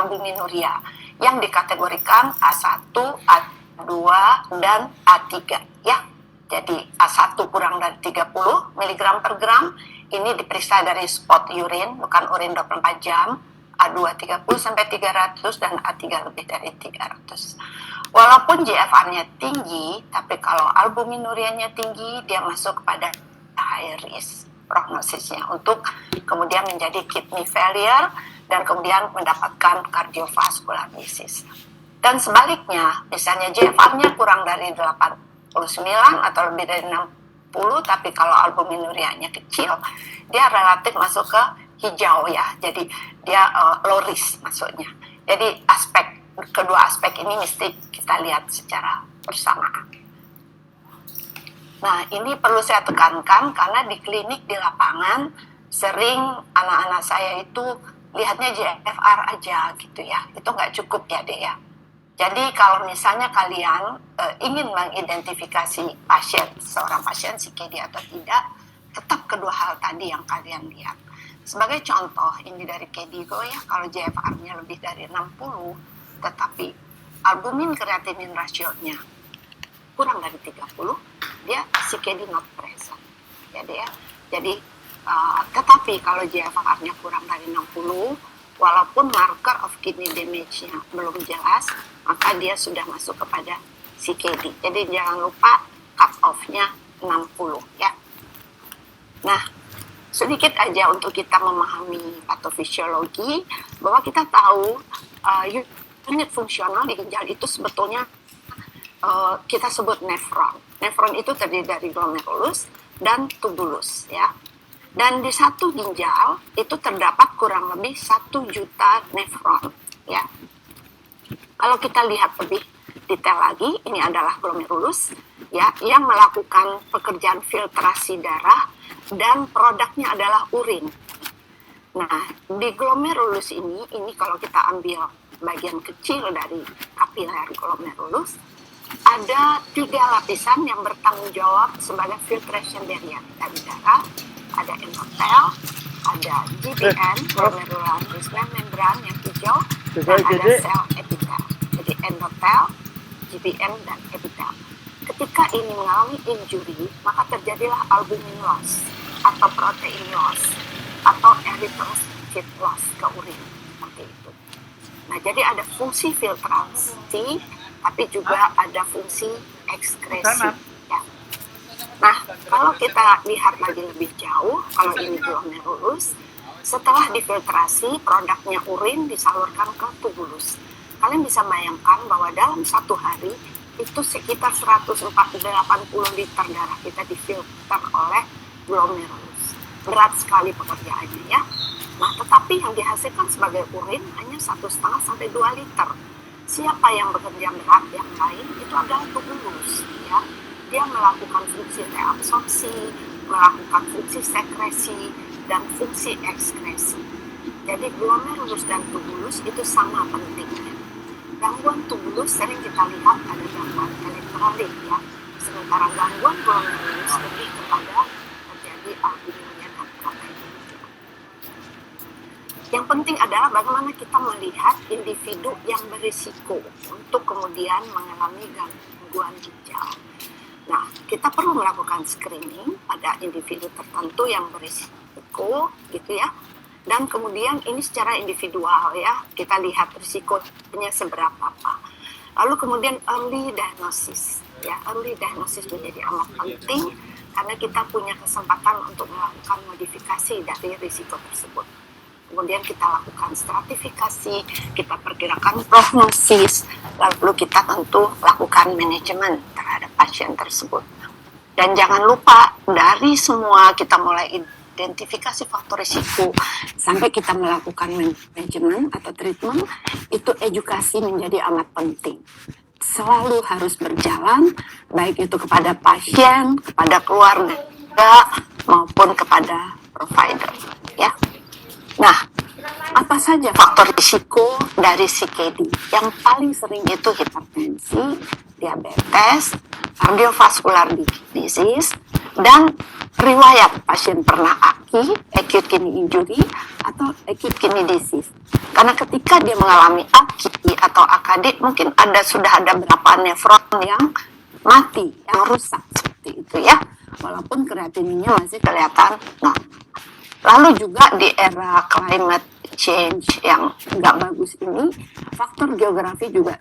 albuminuria yang dikategorikan A1, A2, dan A3 ya. Jadi A1 kurang dari 30 mg per gram, ini diperiksa dari spot urine, bukan urin 24 jam. A2 30 sampai 300 dan A3 lebih dari 300. Walaupun GFR-nya tinggi, tapi kalau albuminurianya tinggi, dia masuk kepada high risk prognosisnya untuk kemudian menjadi kidney failure dan kemudian mendapatkan cardiovascular disease. Dan sebaliknya, misalnya GFR-nya kurang dari 89 atau lebih dari 60, tapi kalau albuminurianya kecil, dia relatif masuk ke hijau ya, jadi dia low risk maksudnya. Jadi kedua aspek ini mesti kita lihat secara bersamaan. Nah, ini perlu saya tekankan karena di klinik, di lapangan, sering anak-anak saya itu lihatnya GFR aja gitu ya. Itu nggak cukup ya, Dek ya. Jadi kalau misalnya kalian ingin mengidentifikasi seorang pasien CKD atau tidak, tetap kedua hal tadi yang kalian lihat. Sebagai contoh, ini dari KDIGO ya, kalau GFR-nya lebih dari 60, tetapi albumin kreatinin rasionya kurang dari 30, dia CKD not present. Jadi tetapi kalau GFR-nya kurang dari 60, walaupun marker of kidney damage-nya belum jelas, maka dia sudah masuk kepada CKD. Jadi jangan lupa cut off-nya 60 ya. Nah, sedikit aja untuk kita memahami patofisiologi, bahwa kita tahu unit fungsional di ginjal itu sebetulnya kita sebut nefron. Nefron itu terdiri dari glomerulus dan tubulus ya. Dan di satu ginjal itu terdapat kurang lebih 1 juta nefron ya. Kalau kita lihat lebih detail lagi, ini adalah glomerulus ya, yang melakukan pekerjaan filtrasi darah dan produknya adalah urin. Nah, di glomerulus ini kalau kita ambil bagian kecil dari kapiler glomerulus, ada 3 lapisan yang bertanggung jawab sebagai filtration barrier dari darah. Ada endotel, ada GBM, glomerular basement membrane yang hijau, dan ada sel epitel. Jadi endotel, GBM, dan epitel. Ketika ini mengalami injury, maka terjadilah albumin loss atau protein loss atau erythrocyte loss ke urin, seperti itu. Nah, jadi ada fungsi filtrasi, tapi juga ada fungsi ekskresi. Ya. Nah, kalau kita lihat lagi lebih jauh, kalau ini glomerulus, setelah difiltrasi, produknya urin disalurkan ke tubulus. Kalian bisa bayangkan bahwa dalam 1 hari, itu sekitar 180 liter darah kita difilter oleh glomerulus. Berat sekali pekerjaannya ya. Nah, tetapi yang dihasilkan sebagai urin hanya 1,5 sampai 2 liter. Siapa yang bekerja berat yang lain itu adalah tubulus ya. Dia melakukan fungsi reabsorpsi, melakukan fungsi sekresi, dan fungsi ekskresi. Jadi glomerulus dan tubulus itu sama pentingnya. Gangguan tubulus sering kita lihat ada gangguan elektrolit ya. Sementara gangguan glomerulus lebih kepada terjadi albuminnya dan proteinuria. Yang penting adalah bagaimana kita melihat individu yang berisiko untuk kemudian mengalami gangguan ginjal. Nah, kita perlu melakukan screening pada individu tertentu yang berisiko gitu ya. Dan kemudian ini secara individual ya, kita lihat risikonya seberapa apa. Lalu kemudian early diagnosis ya, early diagnosis menjadi amat penting karena kita punya kesempatan untuk melakukan modifikasi dari risiko tersebut. Kemudian kita lakukan stratifikasi, kita perkirakan prognosis, lalu kita tentu lakukan manajemen terhadap pasien tersebut. Dan jangan lupa, dari semua kita mulai identifikasi faktor risiko sampai kita melakukan manajemen atau treatment, itu edukasi menjadi amat penting. Selalu harus berjalan, baik itu kepada pasien, kepada keluarga, maupun kepada provider. Ya. Nah, apa saja faktor risiko dari CKD? Yang paling sering itu hipertensi, diabetes, cardiovascular disease, dan riwayat pasien pernah acute kidney injury, atau acute kidney disease. Karena ketika dia mengalami AKI atau AKD, mungkin sudah ada berapa nefron yang mati, yang rusak seperti itu ya. Walaupun kreatininnya masih kelihatan normal. Lalu juga di era climate change yang nggak bagus ini, faktor geografi juga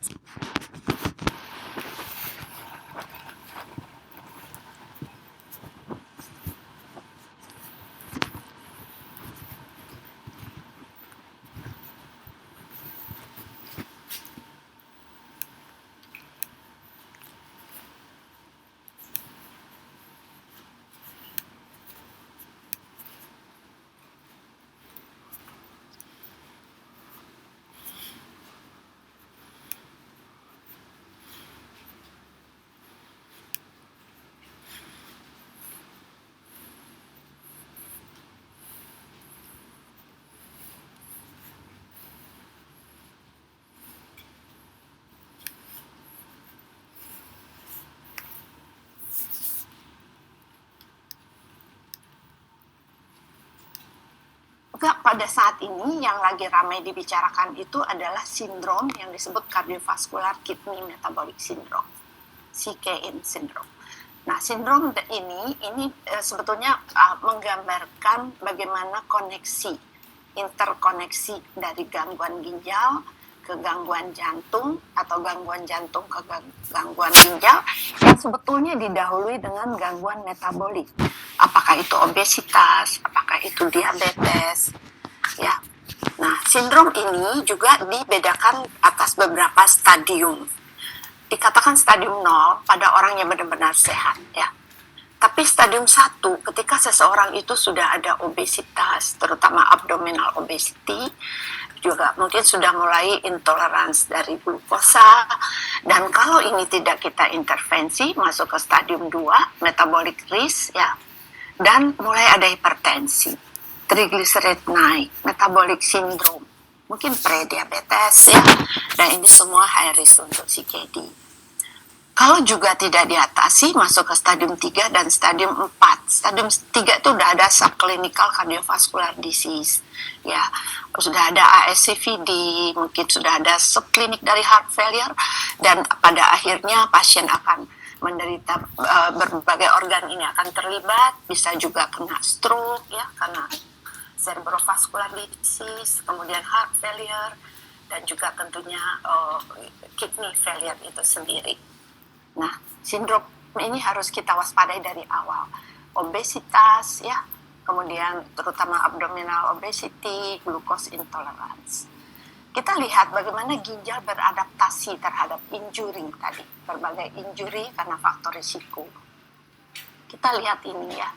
juga pada saat ini yang lagi ramai dibicarakan itu adalah sindrom yang disebut cardiovascular kidney metabolic syndrome, CKM syndrome. Nah, sindrom ini sebetulnya menggambarkan bagaimana interkoneksi dari gangguan ginjal ke gangguan jantung atau gangguan jantung ke gangguan ginjal yang sebetulnya didahului dengan gangguan metabolik. Apakah itu obesitas, apakah itu diabetes, ya. Nah, sindrom ini juga dibedakan atas beberapa stadium. Dikatakan stadium 0 pada orang yang benar-benar sehat, ya. Tapi stadium 1, ketika seseorang itu sudah ada obesitas, terutama abdominal obesity, juga mungkin sudah mulai intoleransi dari glukosa, dan kalau ini tidak kita intervensi, masuk ke stadium 2, metabolic risk, ya, dan mulai ada hipertensi, triglycerid naik, metabolic syndrome, mungkin prediabetes, ya, dan ini semua high risk untuk CKD. Kalau juga tidak diatasi, masuk ke stadium 3 dan stadium 4. Stadium 3 itu udah ada subclinical cardiovascular disease. Ya, sudah ada ASCVD, mungkin sudah ada subklinik dari heart failure, dan pada akhirnya pasien akan menderita berbagai organ ini akan terlibat, bisa juga kena stroke, ya, karena cerebrovascular disease, kemudian heart failure, dan juga tentunya kidney failure itu sendiri. Nah, sindrom ini harus kita waspadai dari awal. Obesitas, ya, kemudian terutama abdominal obesity, glucose intolerance. Kita lihat bagaimana ginjal beradaptasi terhadap injury tadi, berbagai injury karena faktor risiko. Kita lihat ini ya,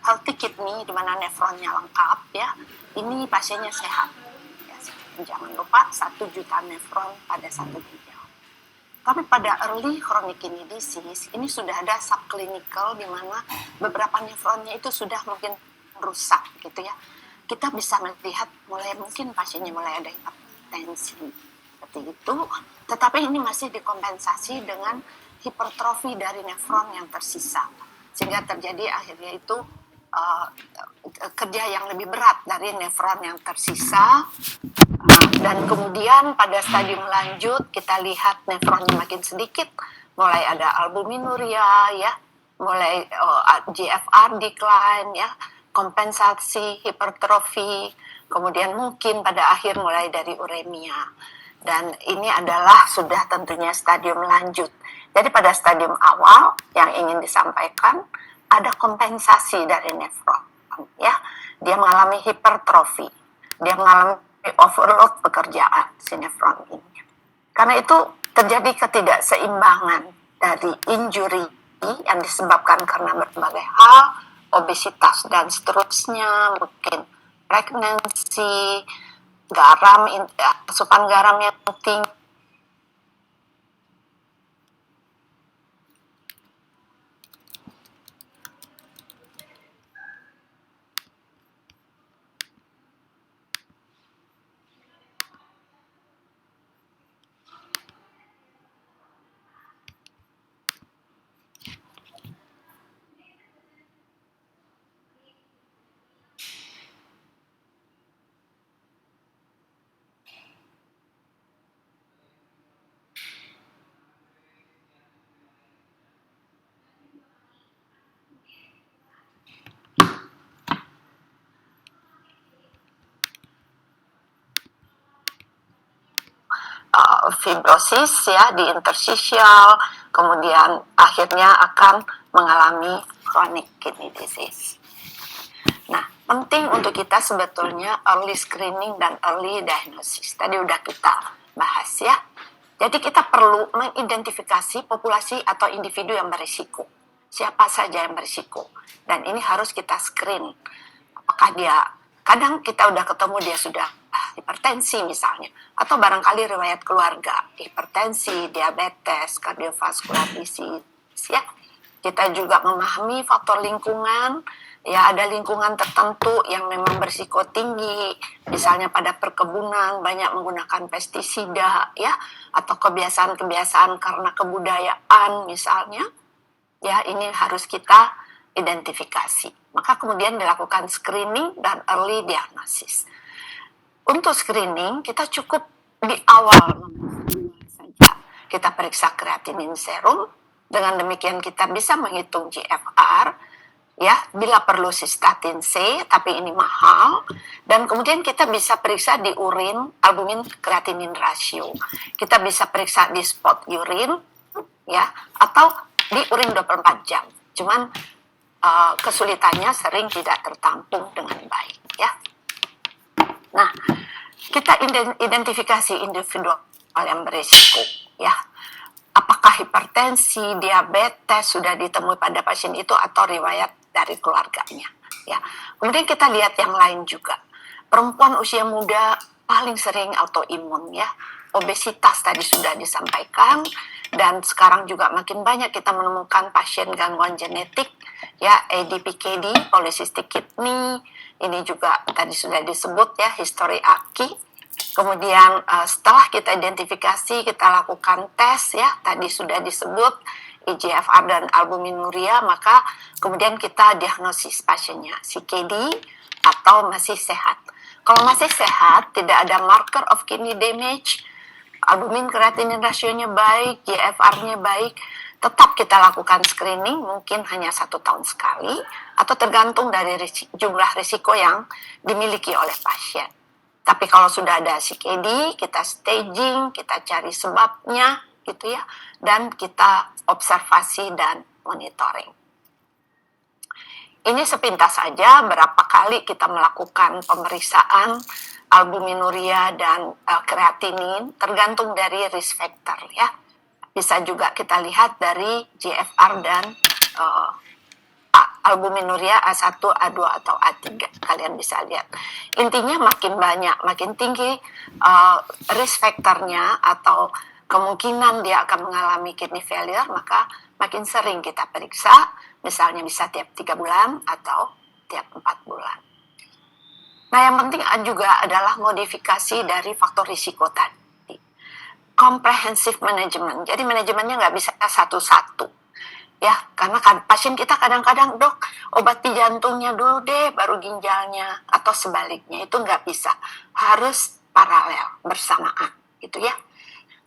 healthy kidney di mana nefronnya lengkap, ya, ini pasiennya sehat. Ya, jangan lupa 1 juta nefron pada satu ginjal. Tapi pada early chronic kidney disease, ini sudah ada subclinical di mana beberapa nefronnya itu sudah mungkin rusak gitu ya. Kita bisa melihat mungkin pasiennya mulai ada hipertensi seperti itu, tetapi ini masih dikompensasi dengan hipertrofi dari nefron yang tersisa, sehingga terjadi akhirnya itu kerja yang lebih berat dari nefron yang tersisa. Dan kemudian pada stadium lanjut kita lihat nefronnya makin sedikit, mulai ada albuminuria, ya, mulai GFR decline, ya, kompensasi hipertrofi, kemudian mungkin pada akhir mulai dari uremia. Dan ini adalah sudah tentunya stadium lanjut. Jadi pada stadium awal yang ingin disampaikan ada kompensasi dari nefron, ya, dia mengalami hipertrofi, dia mengalami overload pekerjaan si nefron ini. Karena itu terjadi ketidakseimbangan dari injury yang disebabkan karena berbagai hal, obesitas dan seterusnya, mungkin pregnancy, asupan garam yang tinggi, fibrosis ya di interstitial, kemudian akhirnya akan mengalami chronic kidney disease. Nah, penting untuk kita sebetulnya early screening dan early diagnosis. Tadi udah kita bahas ya. Jadi kita perlu mengidentifikasi populasi atau individu yang berisiko. Siapa saja yang berisiko. Dan ini harus kita screen. Apakah dia, kadang kita udah ketemu dia sudah hipertensi misalnya. Atau barangkali riwayat keluarga. Hipertensi, diabetes, kardiovaskular disease ya. Kita juga memahami faktor lingkungan. Ya, ada lingkungan tertentu yang memang berisiko tinggi, misalnya pada perkebunan banyak menggunakan pestisida ya, atau kebiasaan-kebiasaan karena kebudayaan misalnya. Ya, ini harus kita identifikasi. Maka kemudian dilakukan screening dan early diagnosis. Untuk screening kita cukup di awal saja. Kita periksa kreatinin serum. Dengan demikian kita bisa menghitung GFR, ya, bila perlu sistatin C, tapi ini mahal. Dan kemudian kita bisa periksa di urin albumin kreatinin ratio. Kita bisa periksa di spot urine, ya, atau di urin 24 jam. Cuman kesulitannya sering tidak tertampung dengan baik, ya. Nah, kita identifikasi individu yang berisiko, ya. Apakah hipertensi, diabetes sudah ditemui pada pasien itu atau riwayat dari keluarganya. Ya. Kemudian kita lihat yang lain juga. Perempuan usia muda paling sering autoimun ya. Obesitas tadi sudah disampaikan dan sekarang juga makin banyak kita menemukan pasien gangguan genetik ya, ADPKD, polycystic kidney. Ini juga tadi sudah disebut ya, history AKI. Kemudian setelah kita identifikasi, kita lakukan tes ya, tadi sudah disebut eGFR dan albuminuria, maka kemudian kita diagnosis pasiennya CKD atau masih sehat. Kalau masih sehat, tidak ada marker of kidney damage, albumin kreatinin rasionya baik, GFR-nya baik, tetap kita lakukan screening, mungkin hanya 1 tahun sekali, atau tergantung dari jumlah risiko yang dimiliki oleh pasien. Tapi kalau sudah ada CKD, kita staging, kita cari sebabnya, gitu ya, dan kita observasi dan monitoring. Ini sepintas saja berapa kali kita melakukan pemeriksaan albuminuria dan kreatinin, tergantung dari risk factor ya. Bisa juga kita lihat dari GFR dan albuminuria A1, A2 atau A3, kalian bisa lihat. Intinya makin banyak, makin tinggi risk factornya atau kemungkinan dia akan mengalami kidney failure, maka makin sering kita periksa, misalnya bisa tiap 3 bulan atau tiap 4 bulan. Nah, yang penting juga adalah modifikasi dari faktor risiko tadi. Comprehensive management, jadi manajemennya nggak bisa satu-satu. Ya, karena pasien kita kadang-kadang, dok, obati jantungnya dulu deh, baru ginjalnya, atau sebaliknya, itu nggak bisa. Harus paralel, bersamaan, gitu ya.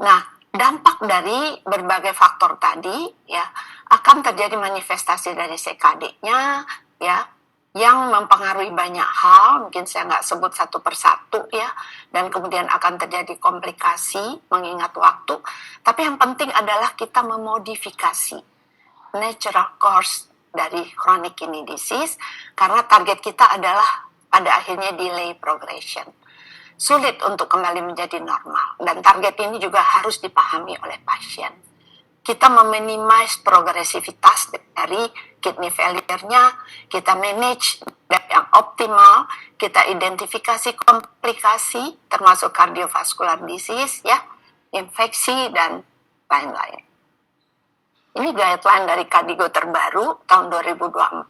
Nah, dampak dari berbagai faktor tadi, ya, akan terjadi manifestasi dari CKD-nya, ya, yang mempengaruhi banyak hal, mungkin saya nggak sebut satu persatu, ya, dan kemudian akan terjadi komplikasi, mengingat waktu, tapi yang penting adalah kita memodifikasi natural course dari chronic kidney disease, karena target kita adalah pada akhirnya delay progression. Sulit untuk kembali menjadi normal, dan target ini juga harus dipahami oleh pasien. Kita meminimize progresivitas dari kidney failure-nya, kita manage yang optimal, kita identifikasi komplikasi termasuk cardiovascular disease, ya, infeksi dan lain-lain. Ini guideline dari KDIGO terbaru tahun 2024.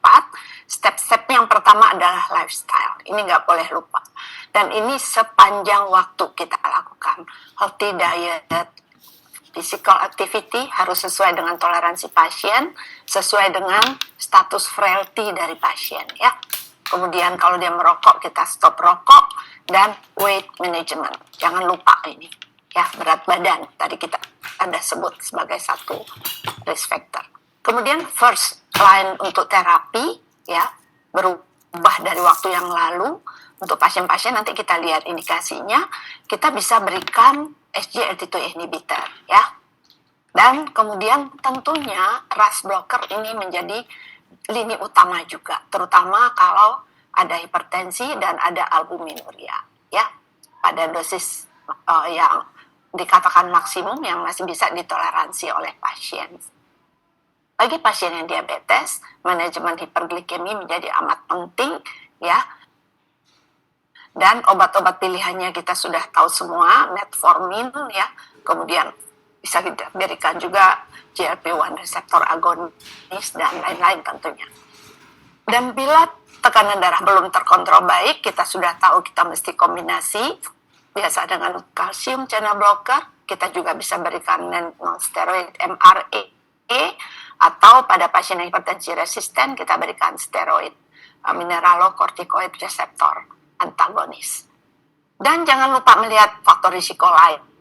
Step-step yang pertama adalah lifestyle. Ini nggak boleh lupa. Dan ini sepanjang waktu kita lakukan. Healthy diet, physical activity harus sesuai dengan toleransi pasien, sesuai dengan status frailty dari pasien, ya. Kemudian kalau dia merokok, kita stop rokok, dan weight management. Jangan lupa ini, ya, berat badan. Tadi kita ada sebut sebagai satu risk factor. Kemudian first line untuk terapi, ya, berubah dari waktu yang lalu, Untuk pasien-pasien nanti kita lihat indikasinya, kita bisa berikan SGLT2 inhibitor ya. Dan kemudian tentunya RAS blocker ini menjadi lini utama juga, terutama kalau ada hipertensi dan ada albuminuria ya, pada dosis yang dikatakan maksimum yang masih bisa ditoleransi oleh pasien. Bagi pasien yang diabetes, manajemen hiperglikemi menjadi amat penting ya. Dan obat-obat pilihannya kita sudah tahu semua, metformin ya, kemudian bisa kita berikan juga GLP-1 reseptor agonis dan lain-lain tentunya. Dan bila tekanan darah belum terkontrol baik, kita sudah tahu kita mesti kombinasi biasa dengan kalsium channel blocker. Kita juga bisa berikan non-steroid MRA, atau pada pasien yang hipertensi resisten kita berikan steroid mineralocorticoid receptor antagonis. Dan jangan lupa melihat faktor risiko lain.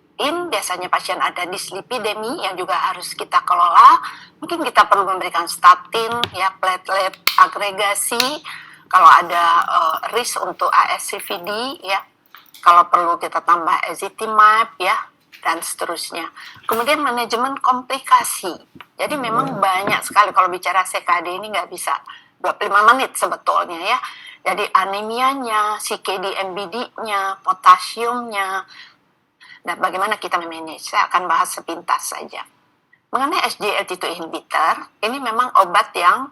Biasanya pasien ada dislipidemi yang juga harus kita kelola. Mungkin kita perlu memberikan statin, ya, platelet agregasi. Kalau ada risk untuk ASCVD, ya. Kalau perlu kita tambah ezetimibe, ya, dan seterusnya. Kemudian manajemen komplikasi. Jadi memang banyak sekali kalau bicara CKD ini nggak bisa 25 menit sebetulnya ya. Jadi anemianya, CKD MBD-nya, potasiumnya, dan bagaimana kita memanage. Saya akan bahas sepintas saja. Mengenai SGLT2 inhibitor, ini memang obat yang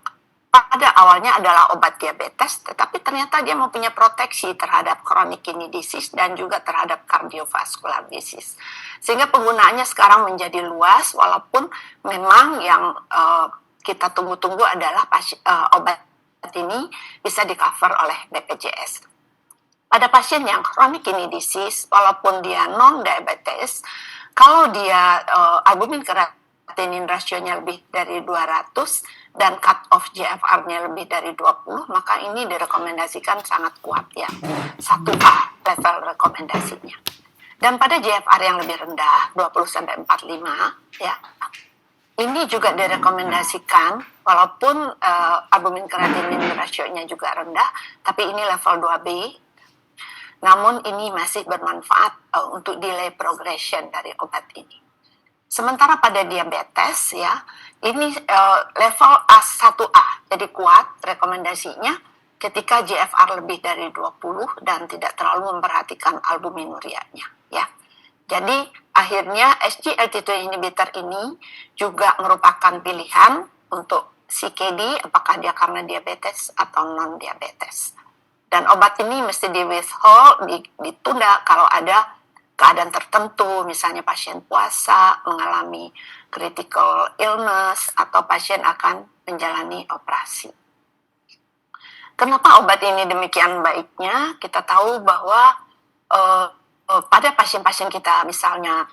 pada awalnya adalah obat diabetes, tetapi ternyata dia mempunyai proteksi terhadap chronic kidney disease dan juga terhadap cardiovascular disease. Sehingga penggunaannya sekarang menjadi luas, walaupun memang yang kita tunggu-tunggu adalah obat ini bisa di-cover oleh BPJS. Pada pasien yang chronic kidney disease, walaupun dia non-diabetes, kalau dia albumin kreatinin rasionya lebih dari 200 dan cut off GFR-nya lebih dari 20, maka ini direkomendasikan sangat kuat ya. 1A level rekomendasinya. Dan pada GFR yang lebih rendah, 20-45 ya, ini juga direkomendasikan walaupun albumin kreatinin rasionya juga rendah, tapi ini level 2B. Namun ini masih bermanfaat untuk delay progression dari obat ini. Sementara pada diabetes ya, ini level A1A, jadi kuat rekomendasinya ketika GFR lebih dari 20 dan tidak terlalu memperhatikan albuminurianya ya. Jadi akhirnya SGLT2 inhibitor ini juga merupakan pilihan untuk CKD, apakah dia karena diabetes atau non-diabetes. Dan obat ini mesti di-withhold, ditunda kalau ada keadaan tertentu, misalnya pasien puasa, mengalami critical illness, atau pasien akan menjalani operasi. Kenapa obat ini demikian baiknya? Kita tahu bahwa pada pasien-pasien kita misalnya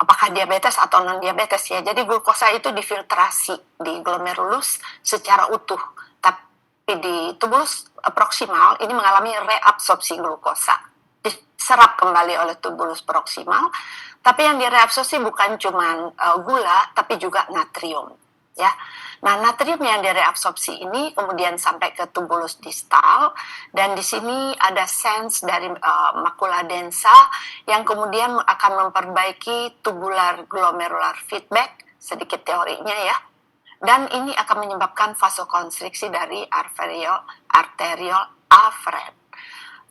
apakah diabetes atau non-diabetes ya, jadi glukosa itu difiltrasi di glomerulus secara utuh, tapi di tubulus proksimal ini mengalami reabsorpsi glukosa, diserap kembali oleh tubulus proksimal, tapi yang direabsorpsi bukan cuma gula, tapi juga natrium ya. Nah, natrium yang direabsorpsi ini kemudian sampai ke tubulus distal, dan di sini ada sense dari makula densa yang kemudian akan memperbaiki tubular glomerular feedback, sedikit teorinya ya. Dan ini akan menyebabkan vasokonstriksi dari arterial afferent.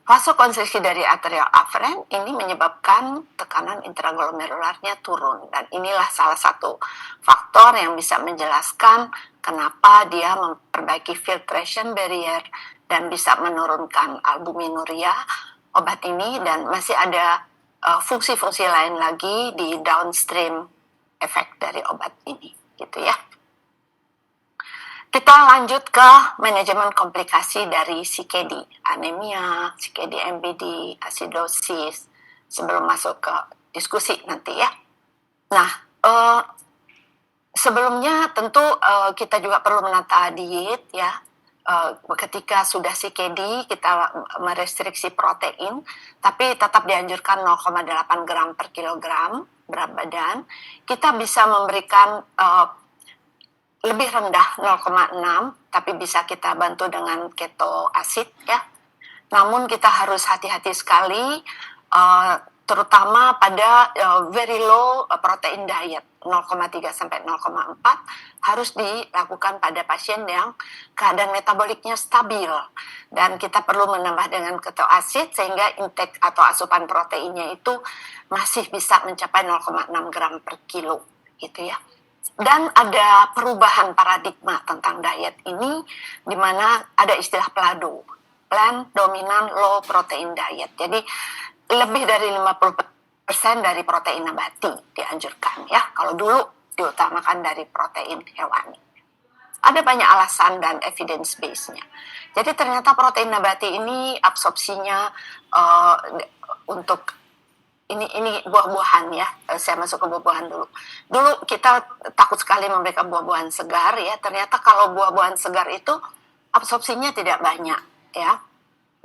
Vasokonstriksi dari arterial afferent ini menyebabkan tekanan intraglomerularnya turun, dan inilah salah satu faktor yang bisa menjelaskan kenapa dia memperbaiki filtration barrier dan bisa menurunkan albuminuria obat ini, dan masih ada fungsi-fungsi lain lagi di downstream efek dari obat ini gitu ya. Kita lanjut ke manajemen komplikasi dari CKD, anemia, CKD MBD, asidosis, sebelum masuk ke diskusi nanti ya. Nah, sebelumnya tentu kita juga perlu menata diet ya. Ketika sudah CKD kita merestriksi protein, tapi tetap dianjurkan 0,8 gram per kilogram berat badan. Kita bisa memberikan lebih rendah 0,6, tapi bisa kita bantu dengan keto acid ya. Namun kita harus hati-hati sekali, terutama pada very low protein diet 0,3 sampai 0,4 harus dilakukan pada pasien yang keadaan metaboliknya stabil, dan kita perlu menambah dengan ketoasid sehingga intake atau asupan proteinnya itu masih bisa mencapai 0,6 gram per kilo gitu ya. Dan ada perubahan paradigma tentang diet ini, di mana ada istilah PLADO, Plant Dominant Low Protein Diet. Jadi lebih dari 50% dari protein nabati dianjurkan ya. Kalau dulu diutamakan dari protein hewani. Ada banyak alasan dan evidence base-nya. Jadi ternyata protein nabati ini absorpsinya untuk ini buah-buahan ya. Saya masuk ke buah-buahan dulu. Dulu kita takut sekali memberikan buah-buahan segar ya. Ternyata kalau buah-buahan segar itu absorpsinya tidak banyak ya.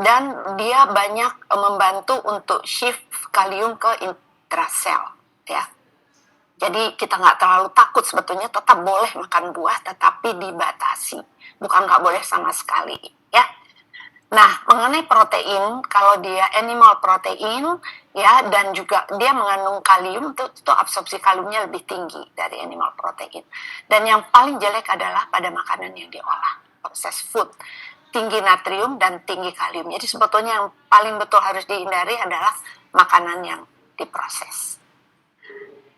Dan dia banyak membantu untuk shift kalium ke intrasel ya. Jadi kita nggak terlalu takut sebetulnya, tetap boleh makan buah tetapi dibatasi, bukan nggak boleh sama sekali ya. Nah, mengenai protein, kalau dia animal protein ya, dan juga dia mengandung kalium, itu absorpsi kaliumnya lebih tinggi dari animal protein. Dan yang paling jelek adalah pada makanan yang diolah, processed food, tinggi natrium dan tinggi kalium. Jadi sebetulnya yang paling betul harus dihindari adalah makanan yang diproses.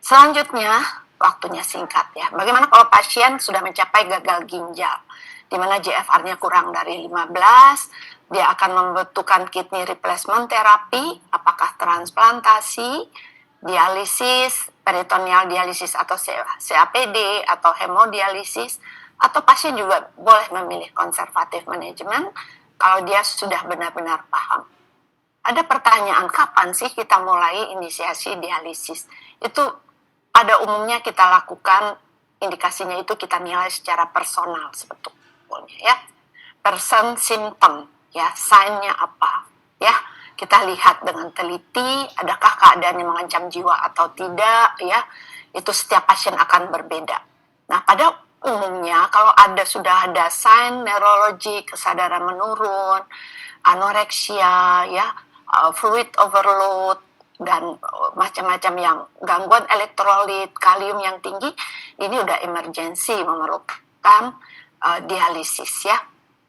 Selanjutnya, waktunya singkat ya. Bagaimana kalau pasien sudah mencapai gagal ginjal, di mana GFR-nya kurang dari 15, dia akan membutuhkan kidney replacement terapi, apakah transplantasi, dialisis, peritoneal dialisis atau CAPD, atau hemodialisis, atau pasien juga boleh memilih konservatif manajemen kalau dia sudah benar-benar paham. Ada pertanyaan, kapan sih kita mulai inisiasi dialisis? Itu pada umumnya kita lakukan, indikasinya itu kita nilai secara personal sebetulnya ya. Person symptom ya, sign-nya apa ya. Kita lihat dengan teliti, adakah keadaan yang mengancam jiwa atau tidak ya. Itu setiap pasien akan berbeda. Nah, pada umumnya kalau sudah ada sign neurologi, kesadaran menurun, anoreksia ya, fluid overload, dan macam-macam yang gangguan elektrolit, kalium yang tinggi, ini udah emergensi memerlukan dialisis ya.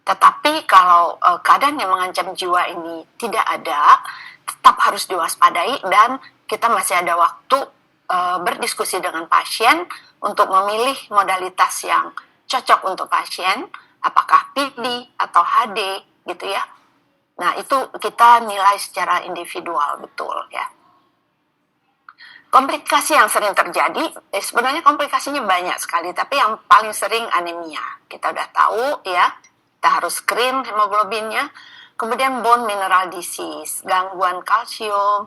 Tetapi kalau keadaan yang mengancam jiwa ini tidak ada, tetap harus diwaspadai dan kita masih ada waktu berdiskusi dengan pasien untuk memilih modalitas yang cocok untuk pasien, apakah PD atau HD gitu ya. Nah, itu kita nilai secara individual betul ya. Komplikasi yang sering terjadi, sebenarnya komplikasinya banyak sekali, tapi yang paling sering anemia. Kita udah tahu ya, kita harus screen hemoglobinnya. Kemudian bone mineral disease, gangguan kalsium,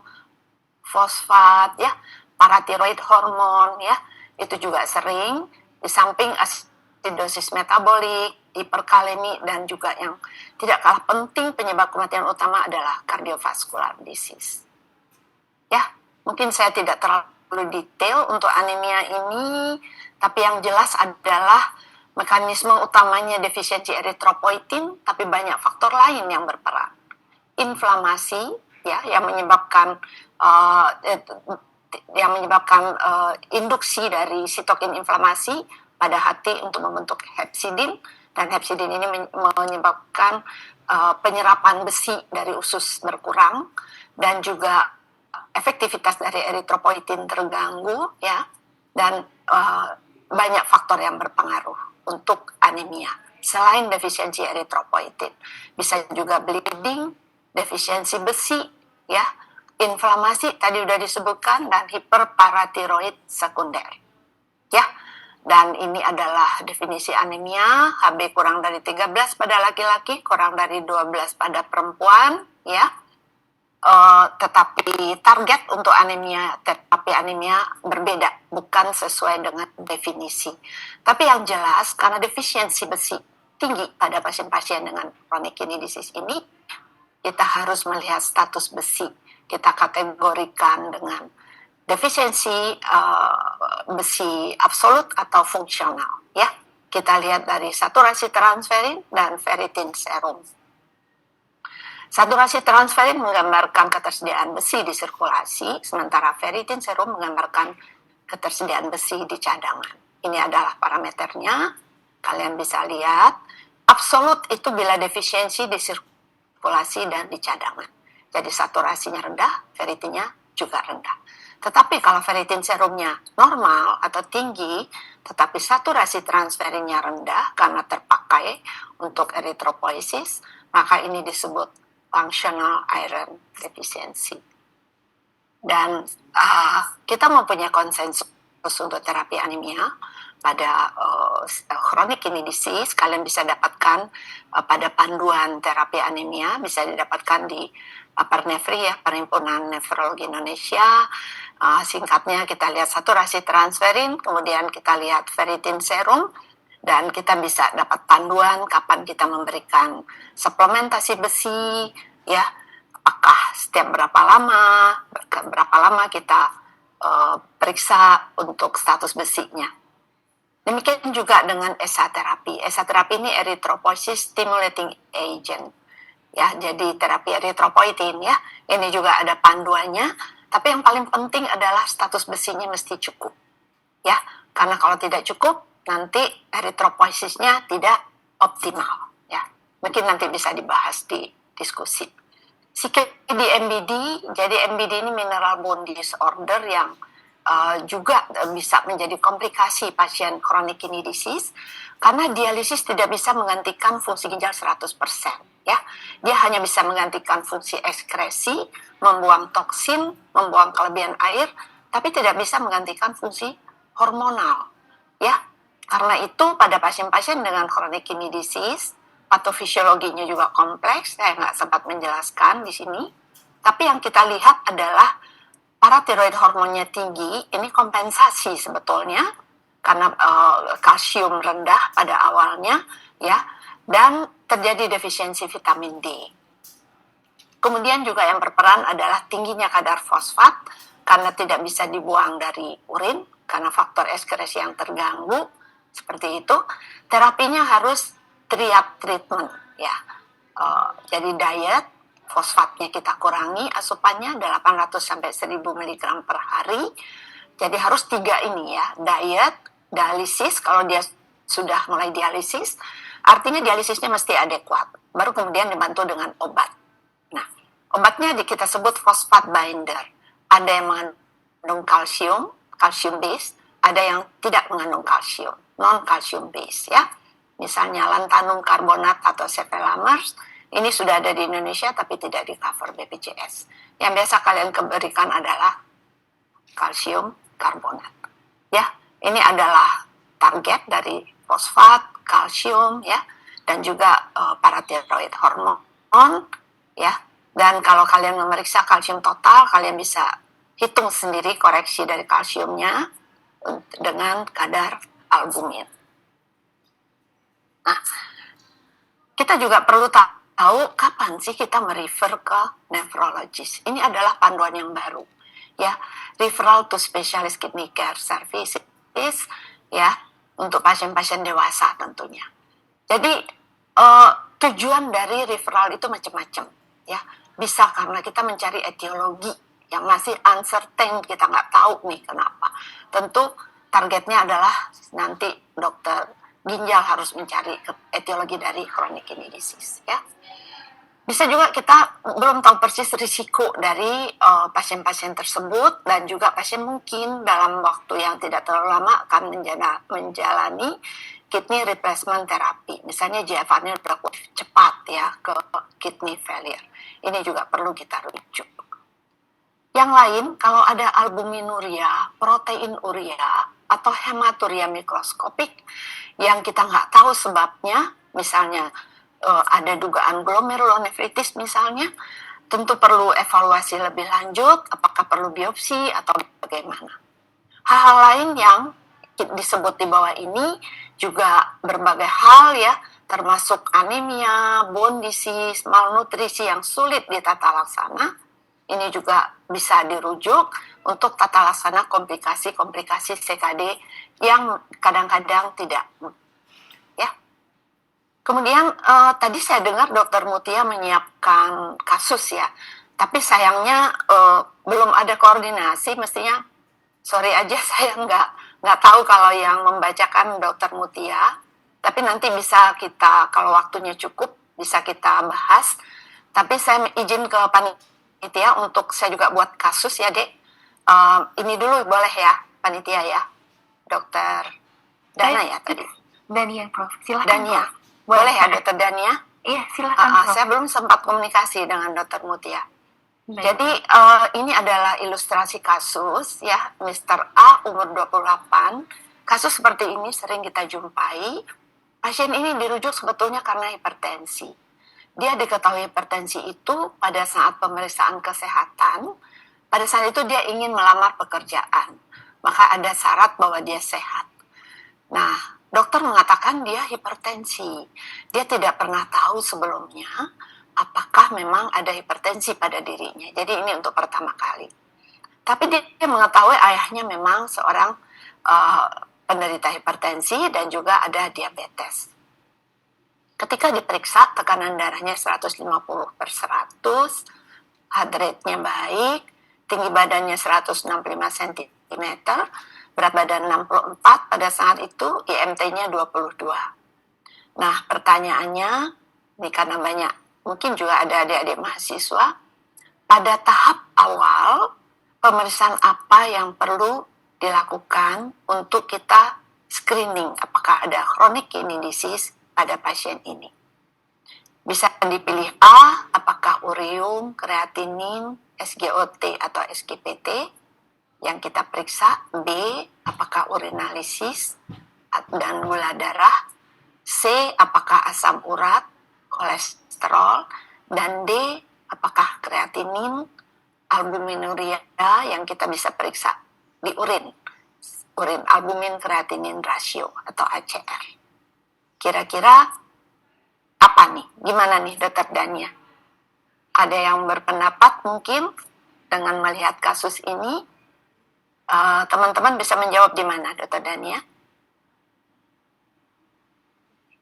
fosfat ya, paratiroid hormon ya, itu juga sering. Di samping acidosis metabolik, hiperkalemi, dan juga yang tidak kalah penting penyebab kematian utama adalah cardiovascular disease. Ya, mungkin saya tidak terlalu detail untuk anemia ini, tapi yang jelas adalah mekanisme utamanya defisiensi eritropoietin, tapi banyak faktor lain yang berperan. Inflamasi ya, yang menyebabkan induksi dari sitokin inflamasi pada hati untuk membentuk hepsidin, dan hepsidin ini menyebabkan penyerapan besi dari usus berkurang, dan juga efektivitas dari eritropoietin terganggu ya, dan banyak faktor yang berpengaruh untuk anemia. Selain defisiensi eritropoietin, bisa juga bleeding, defisiensi besi ya, inflamasi tadi udah disebutkan, dan hiperparatiroid sekunder ya. Dan ini adalah definisi anemia, HB kurang dari 13 pada laki-laki, kurang dari 12 pada perempuan ya. Tetapi target untuk terapi anemia berbeda, bukan sesuai dengan definisi. Tapi yang jelas, karena defisiensi besi tinggi pada pasien-pasien dengan chronic kidney disease ini, kita harus melihat status besi. Kita kategorikan dengan defisiensi besi absolut atau fungsional ya. Kita lihat dari saturasi transferin dan ferritin serum. Saturasi transferin menggambarkan ketersediaan besi di sirkulasi, sementara ferritin serum menggambarkan ketersediaan besi di cadangan. Ini adalah parameternya, kalian bisa lihat. Absolut itu bila defisiensi di sirkulasi dan di cadangan. Jadi saturasinya rendah, ferritinnya juga rendah. Tetapi kalau ferritin serumnya normal atau tinggi, tetapi saturasi transferinnya rendah karena terpakai untuk erythropoiesis, maka ini disebut functional iron deficiency. Dan kita mempunyai konsensus untuk terapi anemia pada chronic kidney disease. Kalian bisa dapatkan pada panduan terapi anemia, bisa didapatkan di Parnefri ya, Perhimpunan Nefrologi Indonesia. Singkatnya kita lihat saturasi transferin, kemudian kita lihat ferritin serum, dan kita bisa dapat panduan kapan kita memberikan suplementasi besi, ya, apakah setiap berapa lama kita periksa untuk status besinya. Demikian juga dengan ESA terapi. ESA terapi ini erythropoiesis stimulating agent. Ya, jadi terapi erythropoietin ya. Ini juga ada panduannya, tapi yang paling penting adalah status besinya mesti cukup. Ya, karena kalau tidak cukup nanti erythropoiesisnya tidak optimal ya. Mungkin nanti bisa dibahas di diskusi. CKD MBD, jadi MBD ini mineral bone disorder yang juga bisa menjadi komplikasi pasien chronic kidney disease karena dialisis tidak bisa menggantikan fungsi ginjal 100%. Ya, dia hanya bisa menggantikan fungsi ekskresi, membuang toksin, membuang kelebihan air, tapi tidak bisa menggantikan fungsi hormonal. Ya, karena itu pada pasien-pasien dengan chronic kidney disease, patofisiologinya juga kompleks, saya nggak sempat menjelaskan di sini. Tapi yang kita lihat adalah paratiroid hormonnya tinggi, ini kompensasi sebetulnya karena kalsium rendah pada awalnya, ya, dan terjadi defisiensi vitamin D. Kemudian juga yang berperan adalah tingginya kadar fosfat karena tidak bisa dibuang dari urin karena faktor ekskresi yang terganggu seperti itu. Terapinya harus triad treatment ya. Jadi diet, fosfatnya kita kurangi asupannya 800 sampai 1000 mg per hari. Jadi harus 3 ini ya, diet, dialisis kalau dia sudah mulai dialisis. Artinya dialisisnya mesti adekuat, baru kemudian dibantu dengan obat. Nah, obatnya kita sebut fosfat binder. Ada yang mengandung kalsium, kalsium base, ada yang tidak mengandung kalsium, non kalsium base ya. Misalnya lantanum karbonat atau sepelamers, ini sudah ada di Indonesia tapi tidak di cover BPJS. Yang biasa kalian berikan adalah kalsium karbonat. Ya, ini adalah target dari fosfat, kalsium ya, dan juga paratiroid hormon ya. Dan kalau kalian memeriksa kalsium total, kalian bisa hitung sendiri koreksi dari kalsiumnya dengan kadar albumin. Nah, kita juga perlu tahu kapan sih kita merefer ke nephrologist. Ini adalah panduan yang baru ya, referral to specialist kidney care services ya, untuk pasien-pasien dewasa tentunya. Jadi tujuan dari referral itu macam-macam ya. Bisa karena kita mencari etiologi yang masih uncertain, kita nggak tahu nih kenapa. Tentu targetnya adalah nanti dokter ginjal harus mencari etiologi dari chronic kidney disease ya. Bisa juga kita belum tahu persis risiko dari pasien-pasien tersebut, dan juga pasien mungkin dalam waktu yang tidak terlalu lama akan menjalani kidney replacement therapy. Misalnya GFR-nya berlaku cepat ya ke kidney failure. Ini juga perlu kita rujuk. Yang lain, kalau ada albuminuria, protein urea, atau hematuria mikroskopik yang kita nggak tahu sebabnya, misalnya ada dugaan glomerulonefritis misalnya, tentu perlu evaluasi lebih lanjut, apakah perlu biopsi atau bagaimana. Hal-hal lain yang disebut di bawah ini juga berbagai hal ya, termasuk anemia, bone disease, malnutrisi yang sulit ditata laksana. Ini juga bisa dirujuk untuk tata laksana komplikasi-komplikasi CKD yang kadang-kadang tidak ya. Kemudian tadi saya dengar Dokter Mutia menyiapkan kasus ya, tapi sayangnya belum ada koordinasi. Mestinya sorry aja saya nggak tahu kalau yang membacakan Dokter Mutia. Tapi nanti bisa kita kalau waktunya cukup bisa kita bahas. Tapi saya izin ke panitia untuk saya juga buat kasus ya Dek. Ini dulu boleh ya panitia ya, Dokter Dana ya tadi. Dania, Prof. Silakan. Dania. Boleh ya Dokter Dania? Iya, silakan. Prof. Saya belum sempat komunikasi dengan Dokter Mutia. Baik. Jadi ini adalah ilustrasi kasus ya, Mr. A umur 28. Kasus seperti ini sering kita jumpai. Pasien ini dirujuk sebetulnya karena hipertensi. Dia diketahui hipertensi itu pada saat pemeriksaan kesehatan. Pada saat itu dia ingin melamar pekerjaan. Maka ada syarat bahwa dia sehat. Nah, dokter mengatakan dia hipertensi. Dia tidak pernah tahu sebelumnya apakah memang ada hipertensi pada dirinya. Jadi ini untuk pertama kali. Tapi dia mengetahui ayahnya memang seorang penderita hipertensi dan juga ada diabetes. Ketika diperiksa, tekanan darahnya 150/100, heart rate-nya baik, tinggi badannya 165 cm, berat badan 64, pada saat itu IMT-nya 22. Nah, pertanyaannya, ini karena banyak, mungkin juga ada adik-adik mahasiswa, pada tahap awal, pemeriksaan apa yang perlu dilakukan untuk kita screening apakah ada chronic kidney disease pada pasien ini. Bisa dipilih A, apakah ureum, kreatinin, SGOT atau SGPT yang kita periksa. B, apakah urinalisis dan gula darah. C, apakah asam urat, kolesterol. Dan D, apakah kreatinin, albuminuria yang kita bisa periksa di urin albumin kreatinin rasio atau ACR. Kira-kira apa nih? Gimana nih Dokter Dania? Ada yang berpendapat mungkin dengan melihat kasus ini, teman-teman bisa menjawab di mana Dokter Dania?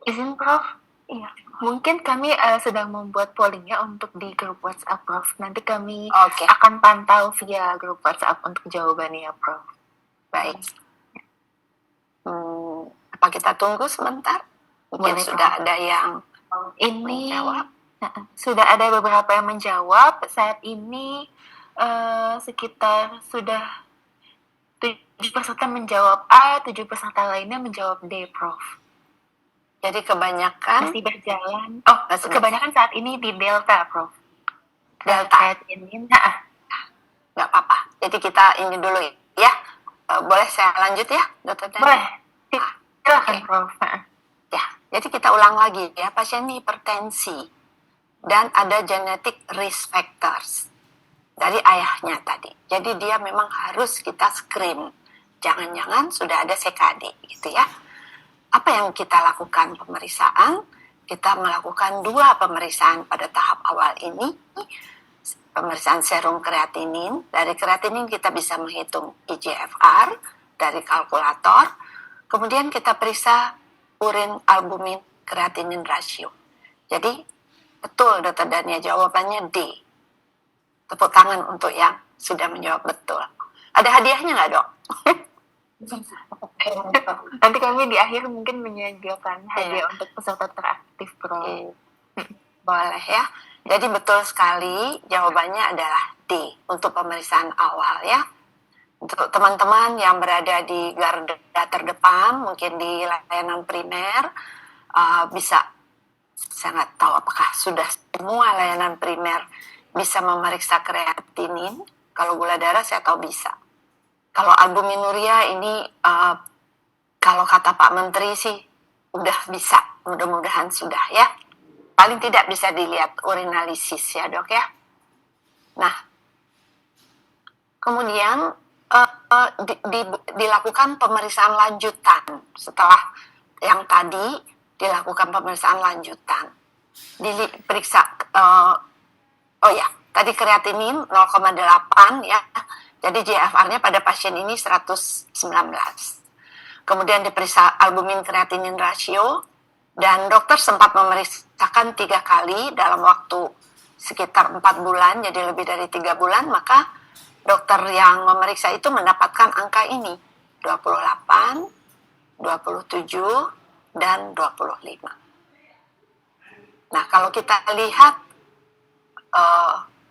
Izin Prof. Iya. Mungkin kami sedang membuat pollingnya untuk di grup WhatsApp Prof. Nanti kami akan pantau via grup WhatsApp untuk jawabannya Prof. Baik. Apa kita tunggu sebentar? Mungkin boleh, sudah Prof. Ada yang menjawab. Sudah ada beberapa yang menjawab. Saat ini sekitar sudah 7 peserta menjawab A, 7 peserta lainnya menjawab D, Prof. Jadi kebanyakan masih berjalan. Oh, kebanyakan saat ini di Delta, Prof. Delta. Ini, nggak apa-apa. Jadi kita ini dulu ya. Boleh saya lanjut ya, Dokter Dani? Boleh. Silakan, Prof. Ya, jadi kita ulang lagi ya. Pasien ini hipertensi dan ada genetic risk factors dari ayahnya tadi. Jadi dia memang harus kita screen. Jangan-jangan sudah ada CKD gitu ya. Apa yang kita lakukan pemeriksaan? Kita melakukan 2 pemeriksaan pada tahap awal ini. Pemeriksaan serum kreatinin. Dari kreatinin kita bisa menghitung eGFR dari kalkulator. Kemudian kita periksa urin albumin kreatinin rasio. Jadi betul Dokter Dania, jawabannya D. Tepuk tangan untuk yang sudah menjawab betul. Ada hadiahnya nggak Dok? Nanti kami di akhir mungkin menyediakan hadiah untuk peserta teraktif Prof. Boleh ya. Jadi betul sekali jawabannya adalah D untuk pemeriksaan awal ya. Untuk teman-teman yang berada di garda terdepan, mungkin di layanan primer, bisa, saya nggak tahu apakah sudah semua layanan primer bisa memeriksa kreatinin. Kalau gula darah saya tahu bisa. Kalau albuminuria ini, kalau kata Pak Menteri sih udah bisa, mudah-mudahan sudah ya. Paling tidak bisa dilihat urinalisis ya Dok ya. Nah, kemudian dilakukan pemeriksaan lanjutan setelah yang tadi dilakukan pemeriksaan lanjutan. Diperiksa, tadi kreatinin 0,8 ya. Jadi GFR-nya pada pasien ini 119. Kemudian diperiksa albumin kreatinin rasio Dan dokter sempat memeriksakan 3 kali dalam waktu sekitar 4 bulan, jadi lebih dari 3 bulan, maka dokter yang memeriksa itu mendapatkan angka ini, 28, 27, dan 25. Nah, kalau kita lihat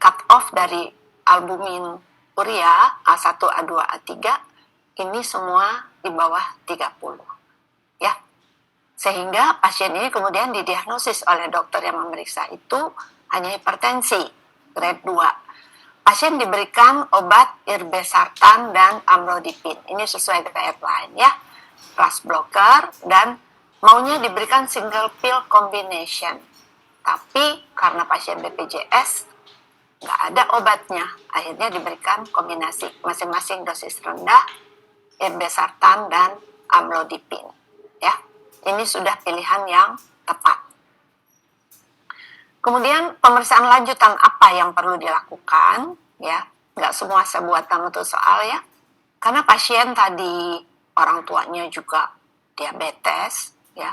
cut off dari albumin urea A1, A2, A3, ini semua di bawah 30. Ya. Sehingga pasien ini kemudian didiagnosis oleh dokter yang memeriksa itu hanya hipertensi grade 2. Pasien diberikan obat irbesartan dan amlodipin. Ini sesuai guideline ya. Fast blocker dan maunya diberikan single pill combination. Tapi karena pasien BPJS nggak ada obatnya, akhirnya diberikan kombinasi masing-masing dosis rendah, irbesartan dan amlodipin. Ya, ini sudah pilihan yang tepat. Kemudian pemeriksaan lanjutan apa yang perlu dilakukan? Ya, nggak semua saya buatkan untuk soal ya, karena pasien tadi orang tuanya juga diabetes, ya.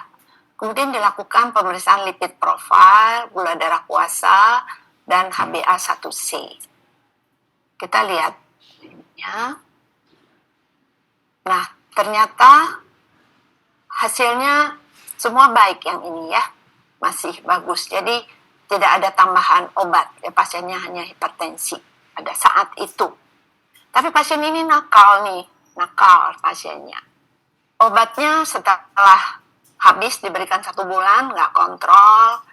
Kemudian dilakukan pemeriksaan lipid profile, gula darah puasa, dan HbA1c. Kita lihat ya. Nah, ternyata hasilnya semua baik yang ini ya, masih bagus. Jadi tidak ada tambahan obat, ya pasiennya hanya hipertensi pada saat itu. Tapi pasien ini nakal pasiennya. Obatnya setelah habis diberikan 1 bulan, nggak kontrol,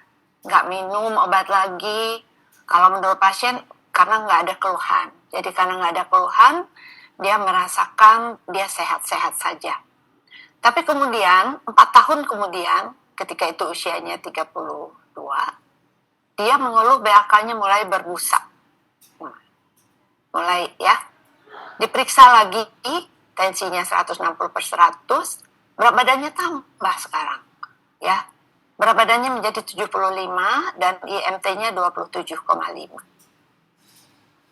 nggak minum obat lagi. Kalau menurut pasien, karena nggak ada keluhan. Jadi karena nggak ada keluhan, dia merasakan dia sehat-sehat saja. Tapi kemudian, 4 tahun kemudian, ketika itu usianya 32, dia mengeluh BAK-nya mulai berbusa. Mulai ya, diperiksa lagi, tensinya 160/100, berat badannya tambah sekarang. Ya, berat badannya menjadi 75 dan IMT-nya 27,5.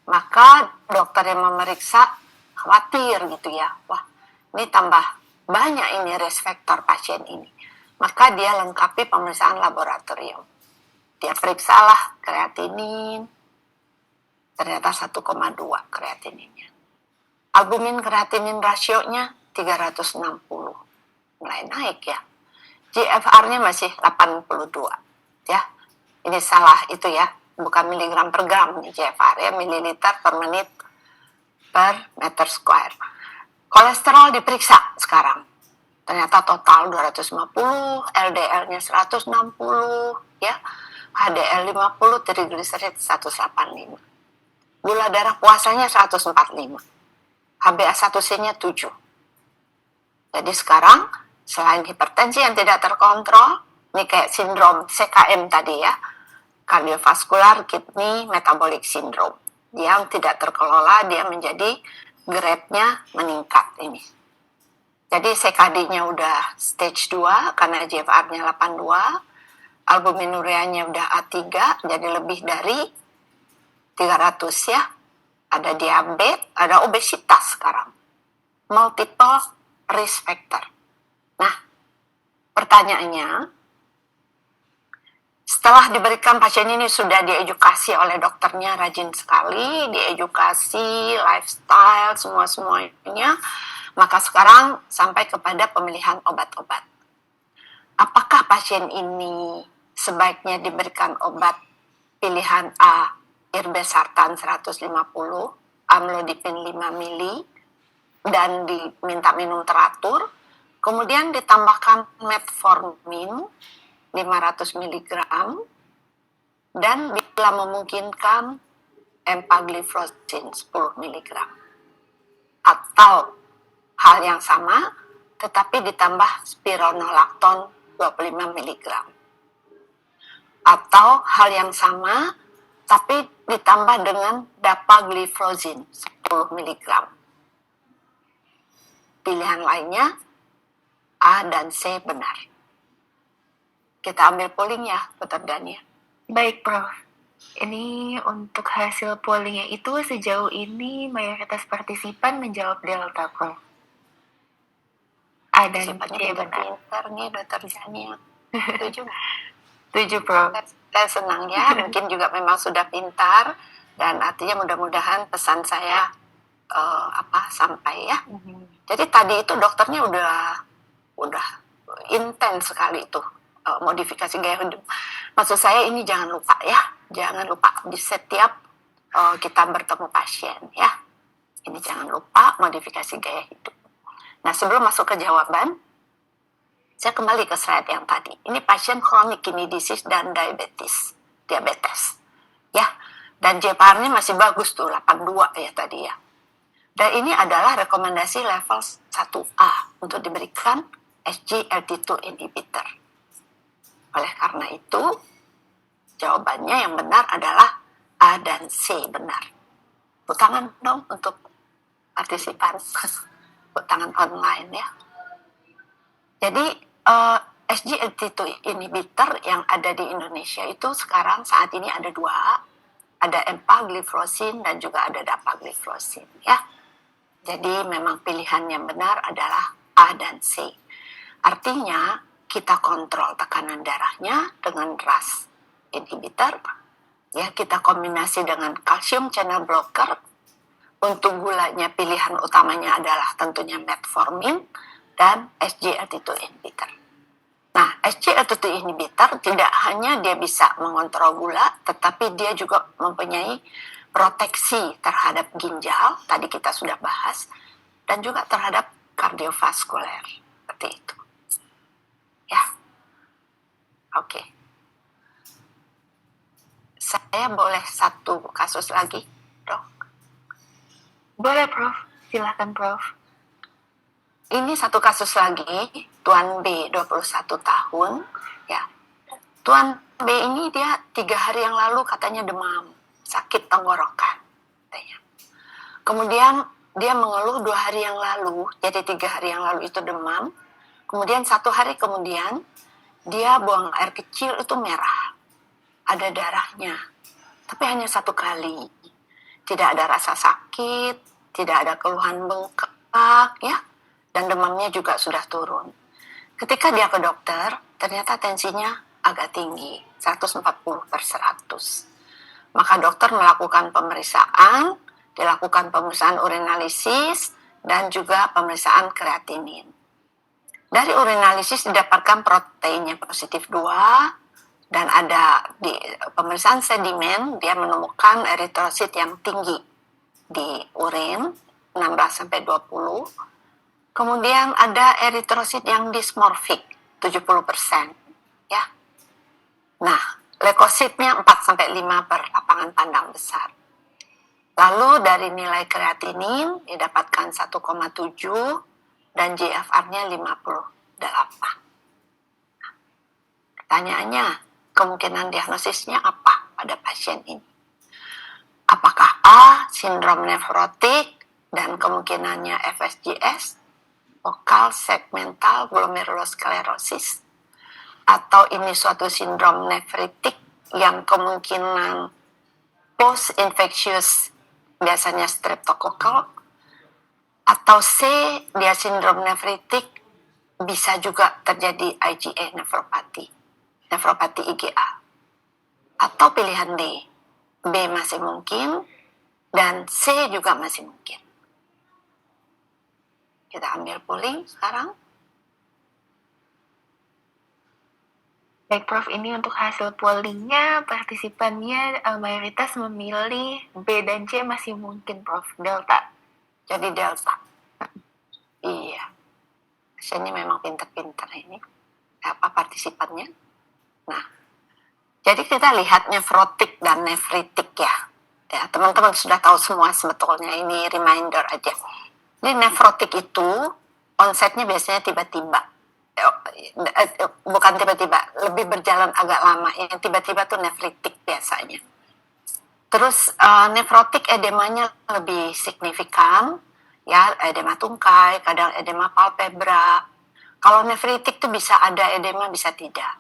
Maka dokter yang memeriksa khawatir gitu ya. Wah, ini tambah banyak ini risk factor pasien ini. Maka dia lengkapi pemeriksaan laboratorium. Dia periksalah kreatinin, ternyata 1,2 kreatininnya. Albumin kreatinin rasionya 360. Mulai naik ya. GFR-nya masih 82 ya. Ini salah itu ya, bukan miligram per gram nih GFR ya, mililiter per menit per meter square. Kolesterol diperiksa sekarang. Ternyata total 250, LDL-nya 160 ya. HDL 50, trigliserid 185. Gula darah puasanya 145. HbA1c-nya 7. Jadi sekarang selain hipertensi yang tidak terkontrol, ini kayak sindrom CKM tadi ya, cardiovascular kidney metabolic syndrome. Yang tidak terkelola, dia menjadi grade-nya meningkat ini. Jadi CKD-nya udah stage 2 karena GFR-nya 82, albuminureanya udah A3, jadi lebih dari 300 ya. Ada diabetes, ada obesitas sekarang. Multiple risk factor. Nah, pertanyaannya, setelah diberikan pasien ini sudah diedukasi oleh dokternya rajin sekali, diedukasi, lifestyle, semua-semuanya, maka sekarang sampai kepada pemilihan obat-obat. Apakah pasien ini sebaiknya diberikan obat pilihan A, irbesartan 150, amlodipin 5 mili, dan diminta minum teratur, kemudian ditambahkan metformin 500 mg, dan bila memungkinkan empagliflozin 10 mg. Atau hal yang sama, tetapi ditambah spironolakton 25 mg. Atau hal yang sama, tapi ditambah dengan dapagliflozin 10 mg. Pilihan lainnya A dan C benar. Kita ambil polling ya, Dr. Dania. Baik, Prof. Ini untuk hasil pollingnya itu sejauh ini mayoritas partisipan menjawab delta, Prof. A dan C Sifatnya benar. pintar nih, Dr. Dania. Setuju nggak? Setuju, Prof. Saya senang ya, mungkin juga memang sudah pintar, dan artinya mudah-mudahan pesan saya sampai ya. Jadi tadi itu dokternya udah intens sekali itu modifikasi gaya hidup. Maksud saya ini jangan lupa ya, jangan lupa di setiap kita bertemu pasien ya. Ini jangan lupa modifikasi gaya hidup. Nah, sebelum masuk ke jawaban, saya kembali ke slide yang tadi. Ini pasien chronic kidney disease dan diabetes. Ya. Dan GFR-nya masih bagus tuh, 82 ya tadi ya. Dan ini adalah rekomendasi level 1A untuk diberikan SGLT2 inhibitor. Oleh karena itu, jawabannya yang benar adalah A dan C benar. Tepuk tangan dong untuk partisipan. Tepuk tangan online ya. Jadi SGLT2 inhibitor yang ada di Indonesia itu sekarang saat ini ada 2, ada empagliflosin dan juga ada dapagliflosin ya. Jadi memang pilihan yang benar adalah A dan C. Artinya kita kontrol tekanan darahnya dengan RAS inhibitor, ya kita kombinasi dengan calcium channel blocker. Untuk gulanya pilihan utamanya adalah tentunya metformin dan SGLT2 inhibitor. Nah, SGLT2 inhibitor tidak hanya dia bisa mengontrol gula, tetapi dia juga mempunyai proteksi terhadap ginjal, tadi kita sudah bahas, dan juga terhadap kardiovaskuler, seperti itu. Ya, oke. Saya boleh satu kasus lagi, dok? Boleh, Prof. Silahkan, Prof. Ini satu kasus lagi, Tuan B, 21 tahun, ya. Tuan B ini dia 3 hari yang lalu katanya demam, sakit tenggorokan, katanya. Kemudian dia mengeluh 2 hari yang lalu, jadi 3 hari yang lalu itu demam. Kemudian 1 hari kemudian dia buang air kecil itu merah, ada darahnya, tapi hanya 1 kali. Tidak ada rasa sakit, tidak ada keluhan bengkak, ya, dan demamnya juga sudah turun. Ketika dia ke dokter, ternyata tensinya agak tinggi, 140/100. Maka dokter melakukan pemeriksaan, dilakukan pemeriksaan urinalisis, dan juga pemeriksaan kreatinin. Dari urinalisis didapatkan proteinnya positif 2, dan ada di pemeriksaan sedimen, dia menemukan eritrosit yang tinggi di urin, 16-20. Kemudian ada eritrosit yang dismorfik, 70%. Ya. Nah, leukositnya 4-5 per lapangan pandang besar. Lalu dari nilai kreatinin didapatkan 1,7 dan GFR-nya 58. Pertanyaannya, kemungkinan diagnosisnya apa pada pasien ini? Apakah A, sindrom nefrotik dan kemungkinannya FSGS, focal segmental glomerulosclerosis, atau ini suatu sindrom nefritik yang kemungkinan post-infectious, biasanya streptokokal, atau C, dia sindrom nefritik, bisa juga terjadi IgA nefropati IgA. Atau pilihan D, B masih mungkin, dan C juga masih mungkin. Kita ambil polling sekarang. Baik, Prof. Ini untuk hasil pollingnya, partisipannya mayoritas memilih B dan C masih mungkin, Prof. Delta. Jadi delta. Iya. Pasiennya memang pinter-pinter ini. Apa partisipannya? Nah, jadi kita lihat nefrotik dan nefritik ya. Ya, teman-teman sudah tahu semua sebetulnya, ini reminder aja. Jadi nefrotik itu onsetnya biasanya tiba-tiba. Bukan tiba-tiba, lebih berjalan agak lama. Yang tiba-tiba tuh nefritik biasanya. Terus nefrotik edemanya lebih signifikan, ya, edema tungkai, kadang edema palpebra. Kalau nefritik tuh bisa ada edema, bisa tidak.